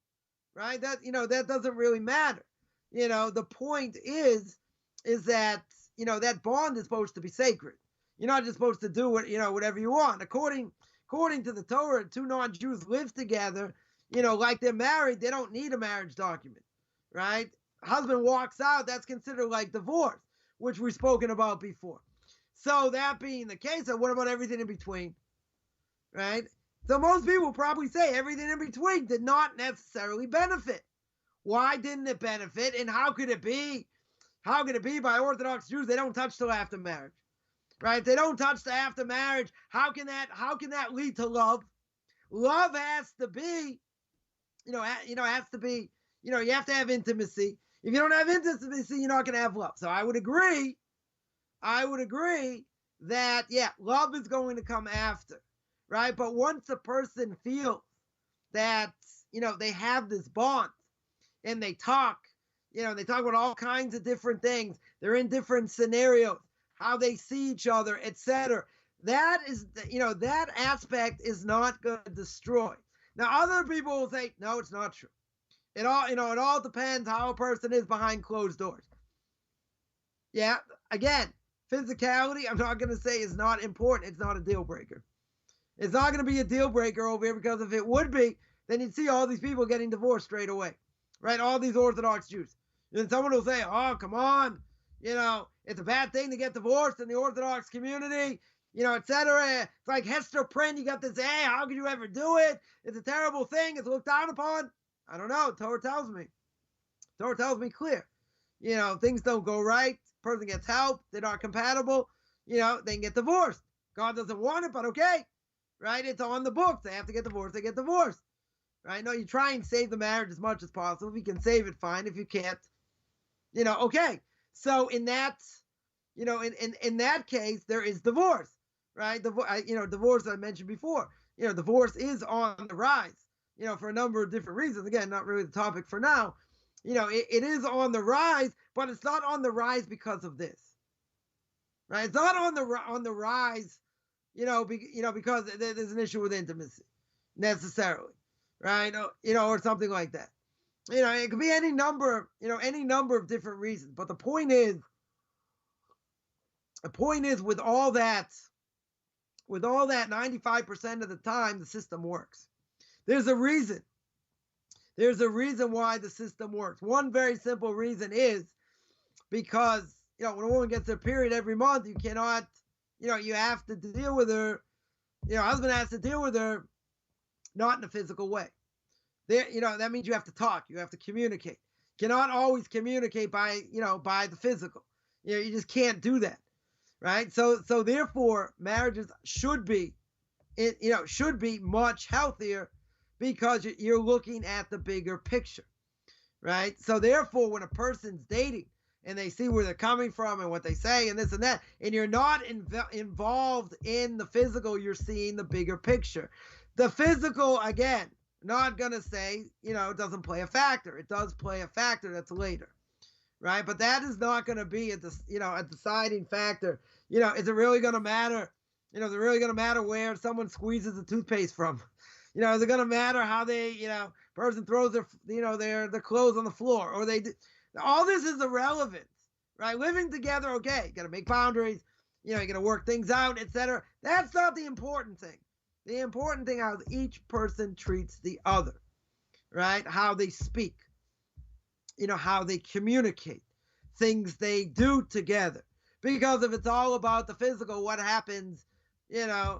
right? That doesn't really matter. The point is that, that bond is supposed to be sacred. You're not just supposed to do whatever you want. According to the Torah, two non-Jews live together, like they're married. They don't need a marriage document, right? Husband walks out, that's considered like divorce, which we've spoken about before. So that being the case, what about everything in between, right? So most people probably say everything in between did not necessarily benefit. Why didn't it benefit? And how could it be? How could it be by Orthodox Jews? They don't touch till after marriage, right? They don't touch till after marriage. How can that lead to love? Love has to be, has to be, you have to have intimacy. If you don't have intimacy, you're not going to have love. So I would agree that, love is going to come after, right? But once a person feels that, they have this bond and they talk about all kinds of different things. They're in different scenarios, how they see each other, etc. That is, that aspect is not going to destroy. Now, other people will say, no, it's not true. It all depends how a person is behind closed doors. Yeah, again, physicality, I'm not going to say is not important. It's not a deal breaker. It's not going to be a deal breaker over here, because if it would be, then you'd see all these people getting divorced straight away, right? All these Orthodox Jews. And someone will say, oh, come on, it's a bad thing to get divorced in the Orthodox community, etc. It's like Hester Prynne, you got this, hey, how could you ever do it? It's a terrible thing. It's looked down upon. I don't know. Torah tells me. Torah tells me clear. Things don't go right. Person gets help. They're not compatible. They can get divorced. God doesn't want it, but okay. Right? It's on the books. They have to get divorced. They get divorced. Right? No, you try and save the marriage as much as possible. If you can save it, fine. If you can't, okay. So in that, in that case, there is divorce. Right? Divorce I mentioned before. Divorce is on the rise. For a number of different reasons. Again, not really the topic for now. It is on the rise, but it's not on the rise because of this, right? It's not on the rise, because there's an issue with intimacy, necessarily, right? Or something like that. It could be any number of different reasons. But the point is with all that, 95% of the time, the system works. There's a reason. There's a reason why the system works. One very simple reason is because, when a woman gets her period every month, you cannot, you have to deal with her, husband has to deal with her, not in a physical way. That means you have to talk, you have to communicate. You cannot always communicate by the physical. You just can't do that, right? So therefore, marriages should be much healthier, because you're looking at the bigger picture, right? So therefore, when a person's dating and they see where they're coming from and what they say and this and that, and you're not involved in the physical, you're seeing the bigger picture. The physical, again, not going to say, it doesn't play a factor. It does play a factor. That's later, right? But that is not going to be at the, a deciding factor. Is it really going to matter? Is it really going to matter where someone squeezes the toothpaste from? Is it going to matter how they, person throws their, their clothes on the floor, or they do? All this is irrelevant, right? Living together, okay, you got to make boundaries, you got to work things out, etc. That's not the important thing. The important thing is how each person treats the other, right? How they speak, how they communicate, things they do together. Because if it's all about the physical, what happens, a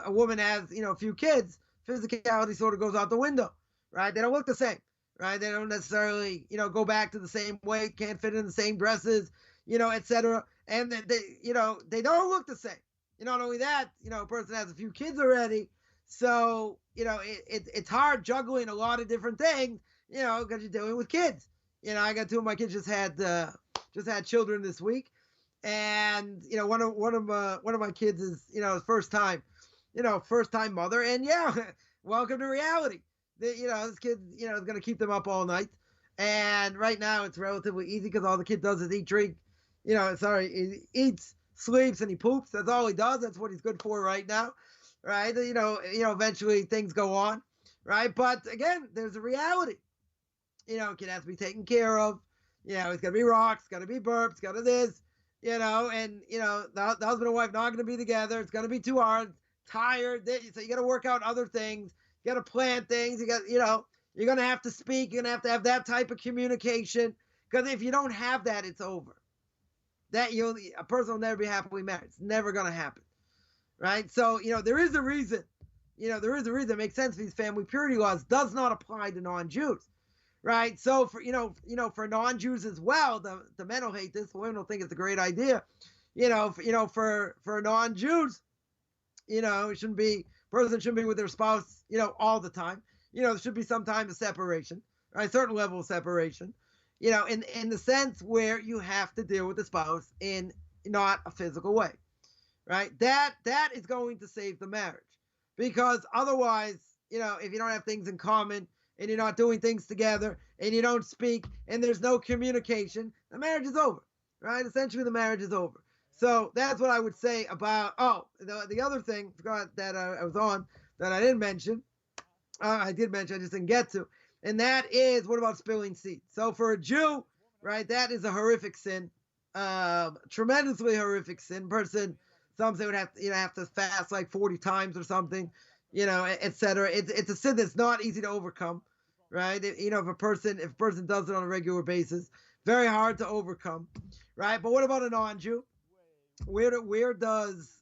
woman has, a few kids, physicality sort of goes out the window, right? They don't look the same, right? They don't necessarily, go back to the same weight, can't fit in the same dresses, etc. And they don't look the same. Not only that, a person has a few kids already. So, it's hard juggling a lot of different things, because you're dealing with kids. I got two of my kids just had children this week. And, one of my kids is, his first time mother. And yeah, welcome to reality. This kid, is going to keep them up all night. And right now it's relatively easy because all the kid does is eat, drink, he eats, sleeps, and he poops. That's all he does. That's what he's good for right now. Right. Eventually things go on. Right. But again, there's a reality. Kid has to be taken care of. It's got to be rocks, got to be burps, got to this, and, the husband and wife not going to be together. It's going to be too hard, tired. So you got to work out other things. You got to plan things. You got, you're going to have to speak. You're going to have that type of communication. Because if you don't have that, it's over. A person will never be happily married. It's never going to happen. Right. So, there is a reason, it makes sense. These family purity laws does not apply to non-Jews. Right. So for, for non-Jews as well, the men will hate this. The women will think it's a great idea. For non-Jews, person shouldn't be with their spouse, all the time. There should be some time of separation, right? A certain level of separation, in the sense where you have to deal with the spouse in not a physical way, right? That is going to save the marriage, because otherwise, if you don't have things in common, and you're not doing things together, and you don't speak, and there's no communication, the marriage is over, right? Essentially, the marriage is over. So that's what I would say about, the other thing, forgot that I was on, that I didn't mention. I did mention, I just didn't get to. And that is, what about spilling seed? So for a Jew, right, that is a horrific sin, tremendously horrific sin. Person, some say would have to, have to fast like 40 times or something, etc. It's a sin that's not easy to overcome, right? If a person does it on a regular basis, very hard to overcome, right? But what about a non-Jew? Where does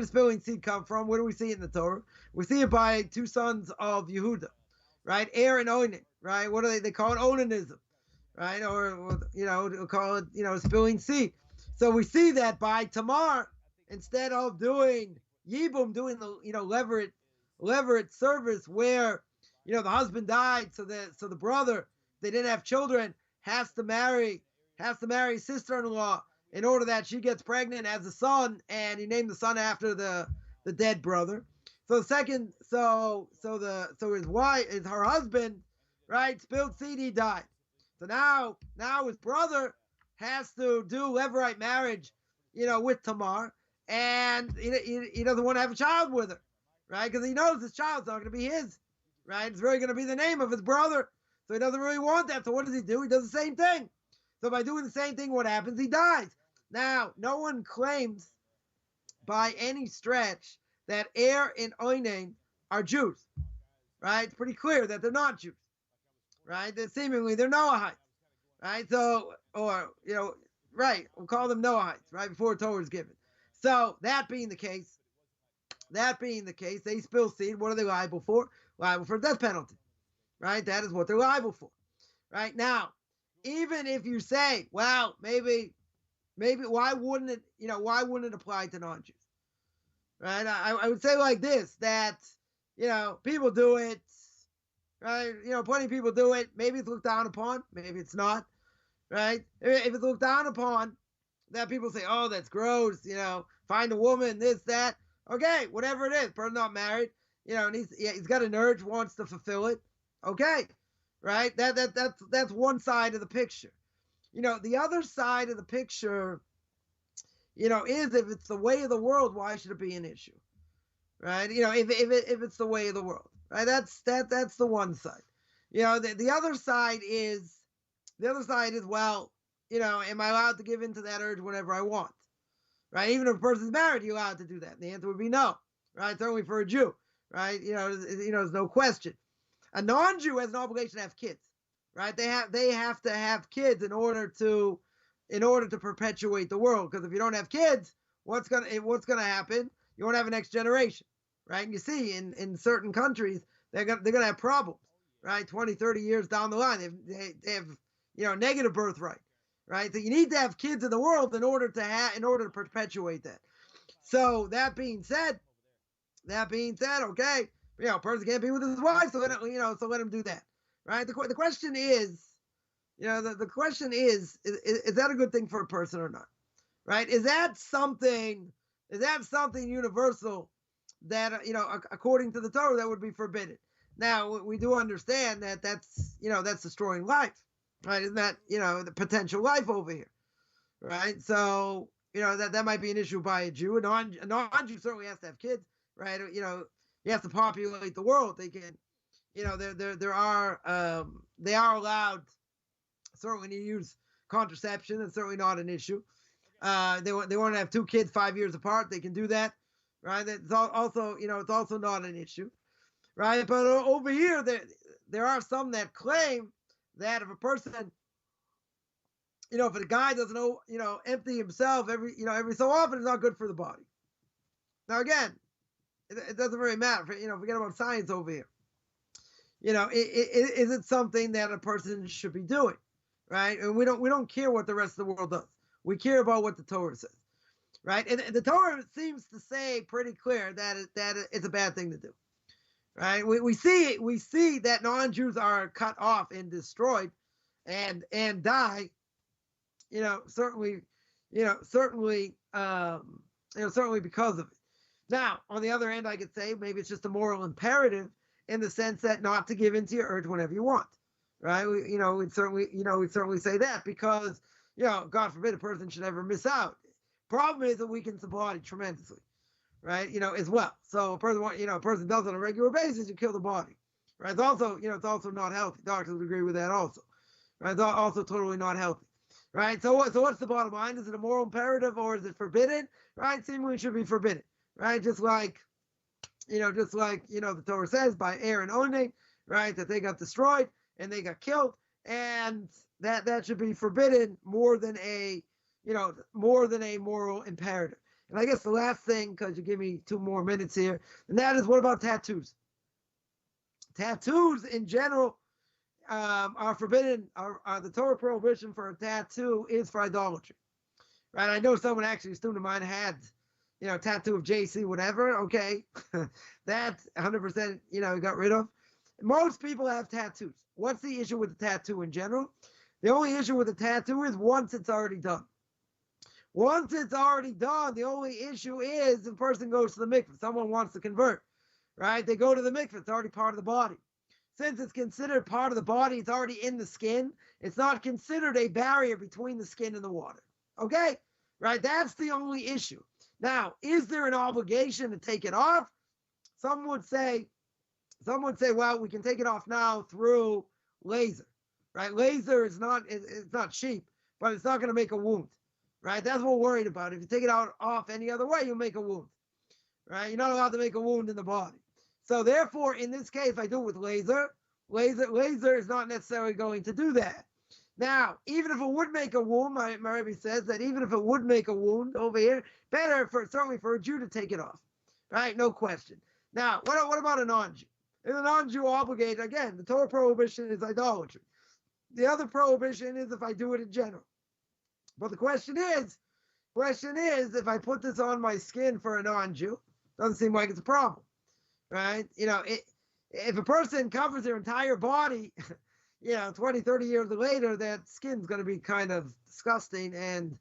spilling seed come from? Where do we see it in the Torah? We see it by two sons of Yehuda, right? Er and Onan, right? What do they call it? Onanism, right? Or we'll call it, spilling seed. So we see that by Tamar, instead of doing Yibum, doing the levirate service where, the husband died, so the brother, they didn't have children, has to marry sister-in-law in order that she gets pregnant, as a son, and he named the son after the dead brother. So his wife, her husband, right, spilled seed, he died. So now his brother has to do levirate marriage, with Tamar, and he doesn't want to have a child with her, right? Because he knows this child's not going to be his, right? It's really going to be the name of his brother. So he doesn't really want that. So what does he do? He does the same thing. So by doing the same thing, what happens? He dies. Now, no one claims by any stretch that Er and Onan are Jews, right? It's pretty clear that they're not Jews, right? That seemingly they're Noahides, right? So, right, we'll call them Noahides, right, before Torah is given. So that being the case, they spill seed. What are they liable for? Liable for death penalty, right? That is what they're liable for, right? Now, even if you say, well, maybe why wouldn't it apply to non-Jews, right? I would say like this, that, people do it, right? Plenty of people do it. Maybe it's looked down upon. Maybe it's not, right? If it's looked down upon, that people say, oh, that's gross, find a woman, this, that. Okay, whatever it is, person not married, and he's got an urge, wants to fulfill it. Okay, right? That's one side of the picture. The other side of the picture, is if it's the way of the world, why should it be an issue, right? If it's the way of the world, right? That's the one side. The other side is well, am I allowed to give in to that urge whenever I want, right? Even if a person's married, you're allowed to do that. And the answer would be no, right? Certainly for a Jew, right? There's no question. A non-Jew has an obligation to have kids, right? They have to have kids in order to perpetuate the world. Because if you don't have kids, what's gonna happen? You won't have a next generation, right? And you see in certain countries they're gonna have problems, right? 20, 30 years down the line, they have negative birth rate, right? So you need to have kids in the world in order to perpetuate that. So that being said, okay, a person can't be with his wife, so let him do that, right? The question is, the question is that a good thing for a person or not, right? Is that something universal that according to the Torah that would be forbidden? Now we do understand that that's destroying life, right? Isn't that the potential life over here, right? So that might be an issue by a Jew. A non-Jew certainly has to have kids, right? He has to populate the world. They can, they are allowed certainly to use contraception. It's certainly not an issue. They want to have 2 kids 5 years apart. They can do that, right? It's also it's also not an issue, right? But over here, there are some that claim that if a person, if a guy doesn't empty himself every so often, it's not good for the body. Now again, it doesn't really matter. Forget about science over here. Is it something that a person should be doing, right? And we don't care what the rest of the world does. We care about what the Torah says, right? And the Torah seems to say pretty clear that it's a bad thing to do, right? We see that non-Jews are cut off and destroyed, and die. Certainly because of it. Now, on the other hand, I could say maybe it's just a moral imperative in the sense that not to give in to your urge whenever you want, right? We'd certainly say that because, God forbid a person should ever miss out. Problem is it weakens the body tremendously, right? As well. So a person does on a regular basis, you kill the body, right? It's also, it's also not healthy. Doctors would agree with that also, right? It's also totally not healthy, right? So what's the bottom line? Is it a moral imperative or is it forbidden? Right? Seemingly it should be forbidden. Right, just like the Torah says by Er and Onan, right, that they got destroyed and they got killed, and that should be forbidden more than a moral imperative. And I guess the last thing, because you give me 2 more minutes here, and that is, what about tattoos? Tattoos in general are forbidden. The Torah prohibition for a tattoo is for idolatry, right? I know someone, actually, a student of mine, had tattoo of JC, whatever. Okay, that 100%, got rid of. Most people have tattoos. What's the issue with the tattoo in general? The only issue with the tattoo is once it's already done. Once it's already done, the only issue is the person goes to the mikveh. Someone wants to convert, right? They go to the mikveh. It's already part of the body. Since it's considered part of the body, it's already in the skin. It's not considered a barrier between the skin and the water. Okay, right? That's the only issue. Now, is there an obligation to take it off? Some would say, well, we can take it off now through laser, right? Laser is it's not cheap, but it's not going to make a wound, right? That's what we're worried about. If you take it off any other way, you'll make a wound, right? You're not allowed to make a wound in the body. So therefore, in this case, if I do it with laser is not necessarily going to do that. Now, even if it would make a wound, my Rabbi says that even if it would make a wound over here, better certainly for a Jew to take it off, right? No question. Now, what about a non-Jew? Is a non-Jew obligated? Again, the Torah prohibition is idolatry. The other prohibition is if I do it in general. But the question is, if I put this on my skin for a non-Jew, doesn't seem like it's a problem, right? If a person covers their entire body, 20, 30 years later, that skin's going to be kind of disgusting, and,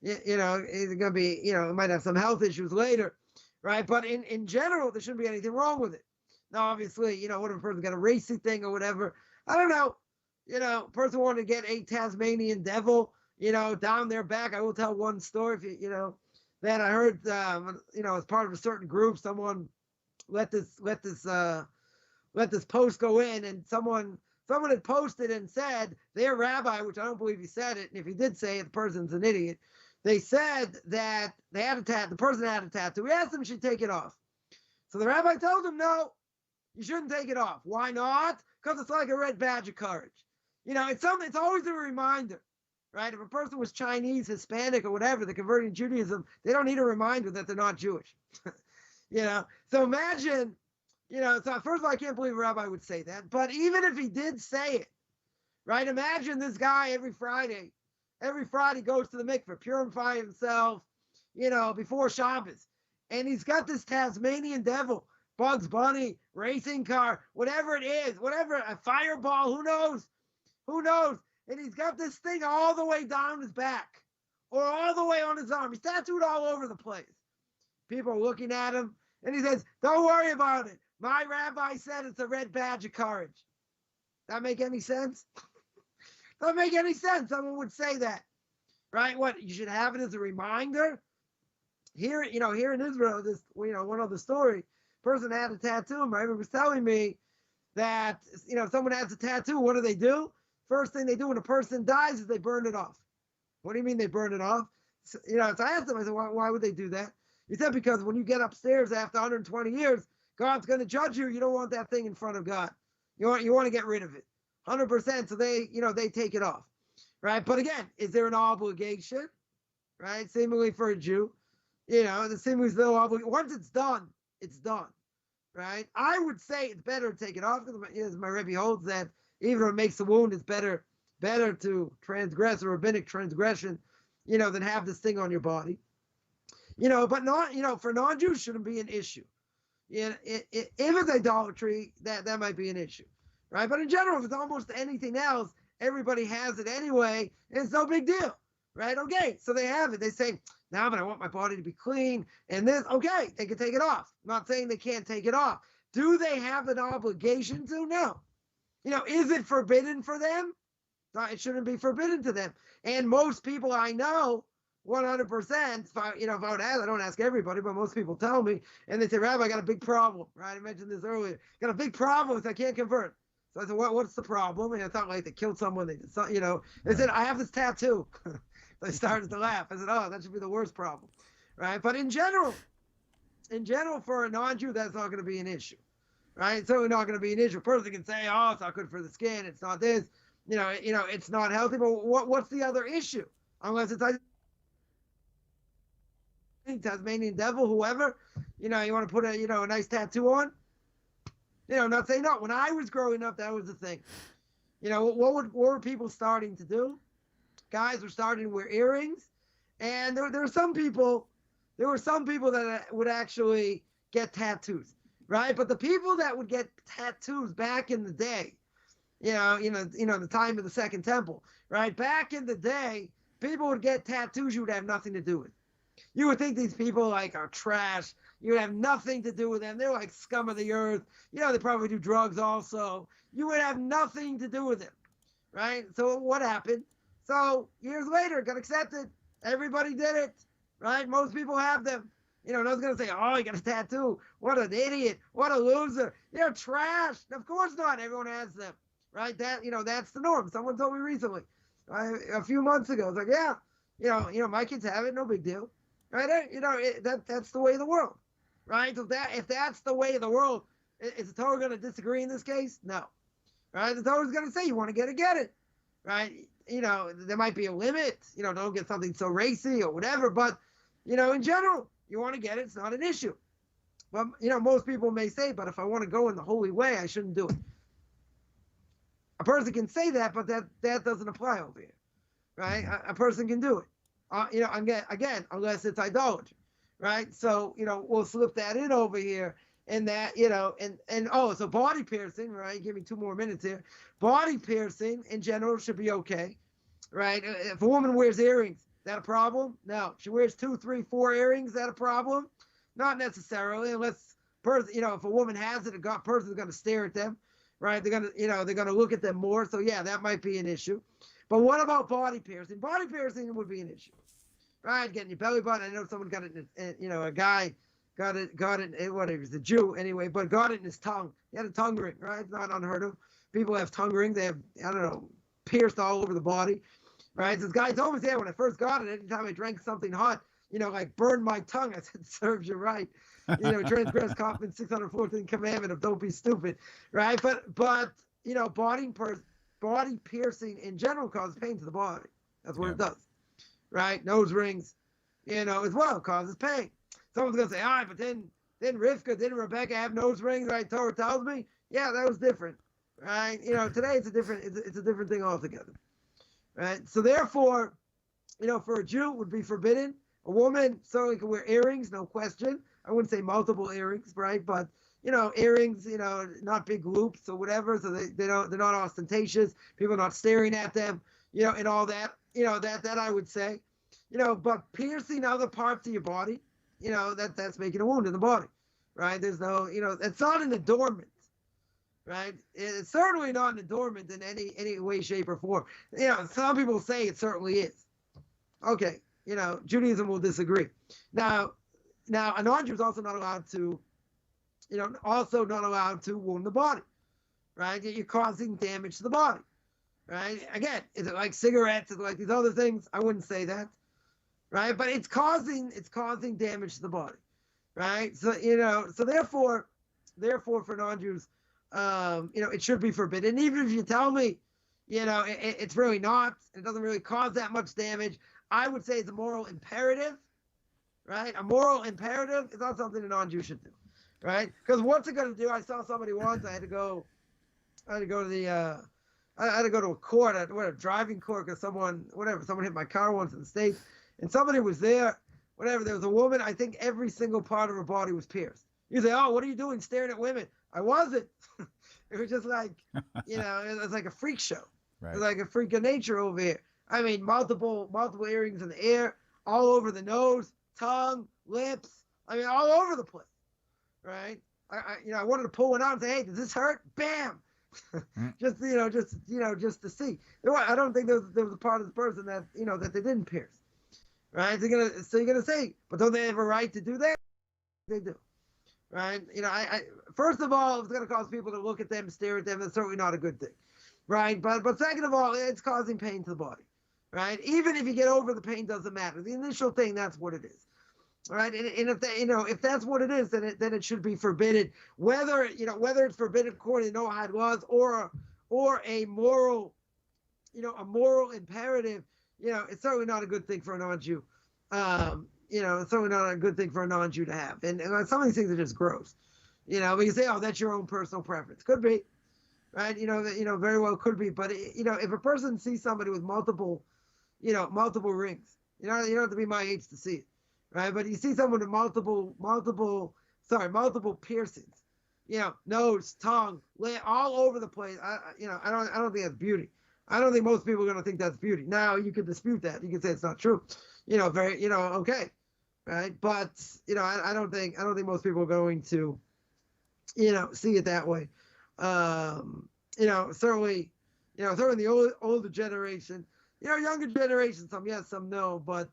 it's going to be, it might have some health issues later, right? But in general, there shouldn't be anything wrong with it. Now, obviously, what if a person got a racy thing or whatever, I don't know, person wanted to get a Tasmanian devil, down their back. I will tell one story that I heard, as part of a certain group, someone let this post go in, and someone had posted and said their rabbi, which I don't believe he said it, and if he did say it, the person's an idiot. They said that the person had a tattoo. We asked them should take it off. So the rabbi told him, no, you shouldn't take it off. Why not? Because it's like a red badge of courage. It's always a reminder, right? If a person was Chinese, Hispanic, or whatever, they're converting to Judaism, they don't need a reminder that they're not Jewish. So imagine, so first of all, I can't believe a rabbi would say that. But even if he did say it, right? Imagine this guy every Friday goes to the mikveh, purify himself, before Shabbos. And he's got this Tasmanian devil, Bugs Bunny, racing car, whatever it is, a fireball, who knows? And he's got this thing all the way down his back or all the way on his arm. He's tattooed all over the place. People are looking at him, and he says, don't worry about it. My rabbi said it's a red badge of courage. That make any sense? Doesn't make any sense. Someone would say that, right? What, you should have it as a reminder? Here in Israel, this, one other story, person had a tattoo. My rabbi was telling me that, if someone has a tattoo, what do? First thing they do when a person dies is they burn it off. What do you mean they burn it off? So I asked him, I said, why would they do that? He said, because when you get upstairs after 120 years, God's going to judge you. You don't want that thing in front of God. You want to get rid of it. 100%. So they take it off. Right. But again, is there an obligation? Right. Seemingly for a Jew, the seemingly no obligation. Once it's done, it's done. Right. I would say it's better to take it off because as my Rabbi holds that even if it makes a wound, it's better to transgress a rabbinic transgression, than have this thing on your body. But not, for non-Jews shouldn't be an issue. If it's idolatry, that might be an issue, right? But in general, if it's almost anything else, everybody has it anyway, and it's no big deal, right? Okay, so they have it. They say, now, but I want my body to be clean, and this, okay, they can take it off. I'm not saying they can't take it off. Do they have an obligation to? No. Is it forbidden for them? No, it shouldn't be forbidden to them. And most people I know, 100%, if I would ask, I don't ask everybody, but most people tell me, and they say, Rabbi, I got a big problem, right? I mentioned this earlier. Got a big problem, so I can't convert. So I said, what's the problem? And I thought like they killed someone. They said, I have this tattoo. They started to laugh. I said, oh, that should be the worst problem, right? But in general, for a non-Jew, that's not going to be an issue, right? It's certainly not going to be an issue. A person can say, oh, it's not good for the skin. It's not this, it's not healthy. But what's the other issue? Unless it's Tasmanian devil, whoever, you want to put a nice tattoo on, not saying no. When I was growing up, that was the thing. What were people starting to do? Guys were starting to wear earrings, and there were some people that would actually get tattoos, right? But the people that would get tattoos back in the day, the time of the Second Temple, right? Back in the day, people would get tattoos you would have nothing to do with. You would think these people are trash. You would have nothing to do with them. They're like scum of the earth. They probably do drugs also. You would have nothing to do with them, right? So what happened? So years later, it got accepted. Everybody did it, right? Most people have them. No one's going to say, oh, you got a tattoo. What an idiot. What a loser. They're trash. Of course not. Everyone has them, right? That's the norm. Someone told me recently, a few months ago. It's like, yeah, my kids have it. No big deal. Right? That's the way of the world, right? So if that's the way of the world, is the Torah going to disagree in this case? No, right? The Torah is going to say you want to get it, right? There might be a limit. Don't get something so racy or whatever, but in general, you want to get it. It's not an issue. But most people may say, but if I want to go in the holy way, I shouldn't do it. A person can say that, but that doesn't apply over here, right? A person can do it. Again, unless it's idolatry, right? So, we'll slip that in over here and that, so body piercing, right? Give me 2 more minutes here. Body piercing in general should be okay, right? If a woman wears earrings, is that a problem? No. She wears 2, 3, 4 earrings, is that a problem? Not necessarily, unless, if a woman has it, a person's going to stare at them, right? They're gonna look at them more. So yeah, that might be an issue. But what about body piercing? Body piercing would be an issue, right? Getting your belly button. I know someone got it. A guy got it. Whatever, he was a Jew anyway, but got it in his tongue. He had a tongue ring, right? It's not unheard of. People have tongue rings. They have, I don't know, pierced all over the body, right? This guy told me, yeah, when I first got it, anytime I drank something hot, like burned my tongue. I said, serves you right. Transgress Coffman 614th commandment of don't be stupid, right? But body piercing in general causes pain to the body. That's what it does, right? Nose rings, as well causes pain. Someone's gonna say, all right, but then Rivka, didn't Rebecca have nose rings? Right? Torah tells me, yeah, that was different, right? Today it's a different thing altogether, right? So therefore, for a Jew, it would be forbidden. A woman certainly can wear earrings, no question. I wouldn't say multiple earrings, right? But earrings, not big loops or whatever, so they're not ostentatious. People are not staring at them, and all that. That I would say, but piercing other parts of your body, that's making a wound in the body, right? There's no, it's not an adornment, right? It's certainly not an adornment in any way, shape, or form. Some people say it certainly is. Okay, Judaism will disagree. Now a non-Jew is also not allowed to, wound the body, right? You're causing damage to the body, right? Again, is it like cigarettes? Is it like these other things? I wouldn't say that, right? But it's causing damage to the body, right? So so therefore for non-Jews, it should be forbidden. Even if you tell me, it's really not, it doesn't really cause that much damage, I would say it's a moral imperative, right? A moral imperative is not something a non-Jew should do, right? Because what's it going to do? I saw somebody once. I had to go to a court, a driving court, because someone hit my car once in the States, and somebody was there. Whatever, there was a woman. I think every single part of her body was pierced. You say, "Oh, what are you doing staring at women?" I wasn't. It was just like, it was like a freak show. Right. It was like a freak of nature over here. I mean, multiple earrings in the air, all over the nose, tongue, lips. I mean, all over the place, right? I wanted to pull one out and say, "Hey, does this hurt?" Bam, just to see. I don't think there was a part of the person that that they didn't pierce, right? So you're gonna say, but don't they have a right to do that? They do, right? I first of all, it's gonna cause people to look at them, stare at them. That's certainly not a good thing, right? But second of all, it's causing pain to the body. Right, even if you get over the pain, doesn't matter. The initial thing, that's what it is. All right, and if that's what it is, then it should be forbidden. Whether it's forbidden according to Noahide laws or a moral, a moral imperative, it's certainly not a good thing for a non-Jew. It's certainly not a good thing for a non-Jew to have. And some of these things are just gross. But you say, oh, that's your own personal preference. Could be, right? Very well could be. But if a person sees somebody with multiple rings. You don't have to be my age to see it, right? But you see someone with multiple piercings, nose, tongue, all over the place. I don't think that's beauty. I don't think most people are going to think that's beauty. Now you could dispute that. You could say it's not true. Okay, right? But I don't think most people are going to, see it that way. Certainly the older generation. Younger generation, some yes, some no, but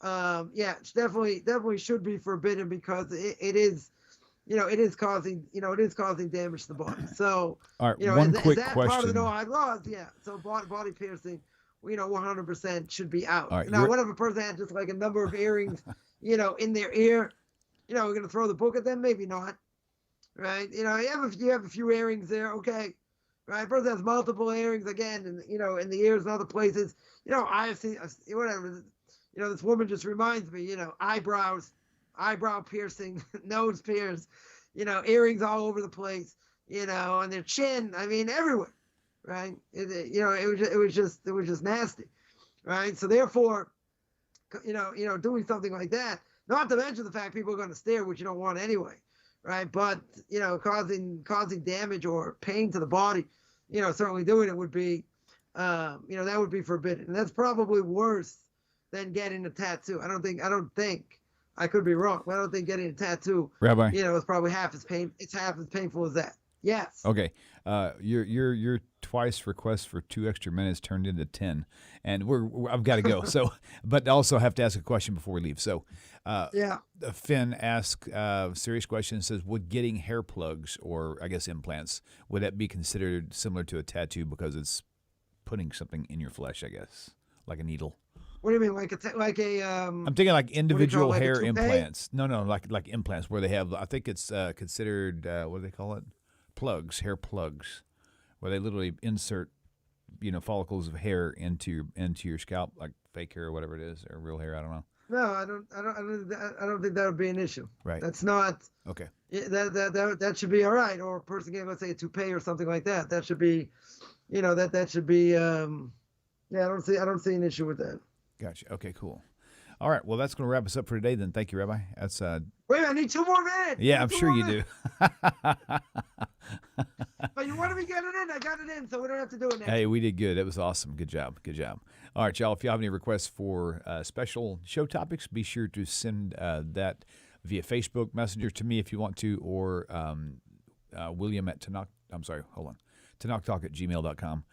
it's definitely should be forbidden because it is causing damage to the body. So all right, one quick is that question. part of the Noahide laws? Yeah. So body piercing, 100% should be out. Right, now, what if a person had just like a number of earrings, in their ear? We're gonna throw the book at them? Maybe not. Right? You have a few earrings there, okay. Right, person has multiple earrings again, and in the ears and other places. I've seen whatever. This woman just reminds me. Eyebrow piercing, nose pierce. Earrings all over the place. And their chin. I mean, everywhere. Right. It was just nasty. Right. So therefore, doing something like that. Not to mention the fact people are going to stare, which you don't want anyway. Right, but causing damage or pain to the body, certainly doing it would be, that would be forbidden, and that's probably worse than getting a tattoo. I don't think I could be wrong, but I don't think getting a tattoo, Rabbi, is probably half as painful as that. Yes. Okay. Your twice request for 2 extra minutes turned into 10, and I've got to go. So, but also have to ask a question before we leave. So, Yeah. Finn asked a serious question. Says, would getting hair plugs or I guess implants, would that be considered similar to a tattoo because it's putting something in your flesh? I guess like a needle. What do you mean, like a I'm thinking like individual like a hair toupee? implants. No, like implants where they have. I think it's considered what do they call it? Plugs, hair plugs, where they literally insert, follicles of hair into your scalp, like fake hair or whatever it is, or real hair. I don't know. No, I don't think that would be an issue. Right. That's not. Okay. That should be all right. Or a person getting, let's say, a toupee or something like that. That should be, that should be. Yeah, I don't see an issue with that. Gotcha. Okay, cool. All right. Well, that's going to wrap us up for today. Then, thank you, Rabbi. That's Wait, I need 2 more minutes. yeah, I'm sure you do. But you wanted me to get it in. I got it in, so we don't have to do it next. Hey, we did good. It was awesome. Good job. Good job. All right, y'all. If you have any requests for special show topics, be sure to send that via Facebook Messenger to me if you want to, or William at TanakTalk@gmail.com,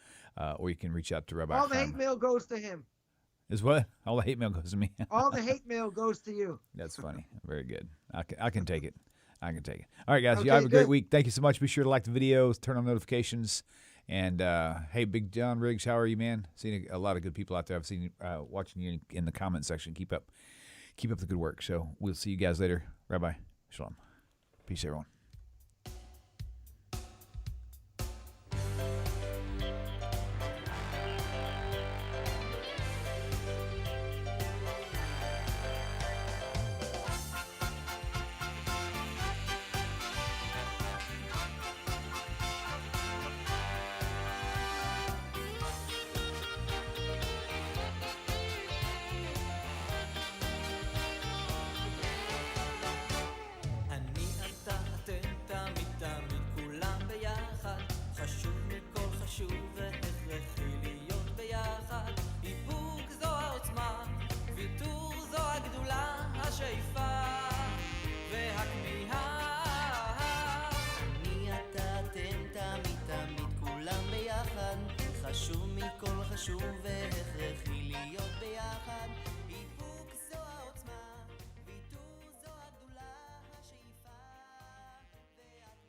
or you can reach out to Rabbi. All the Chaim. hate mail goes to him. Is what? All the hate mail goes to me. All the hate mail goes to you. That's funny. Very good. I can take it. I can take it. All right, guys. Okay, You have a great good. week. Thank you so much. Be sure to like the videos, turn on notifications. And, hey, Big John Riggs, how are you, man? Seen a lot of good people out there. I've seen watching you in the comment section. Keep up the good work. So we'll see you guys later. Rabbi, shalom. Peace, everyone. חשוב מכל חשוב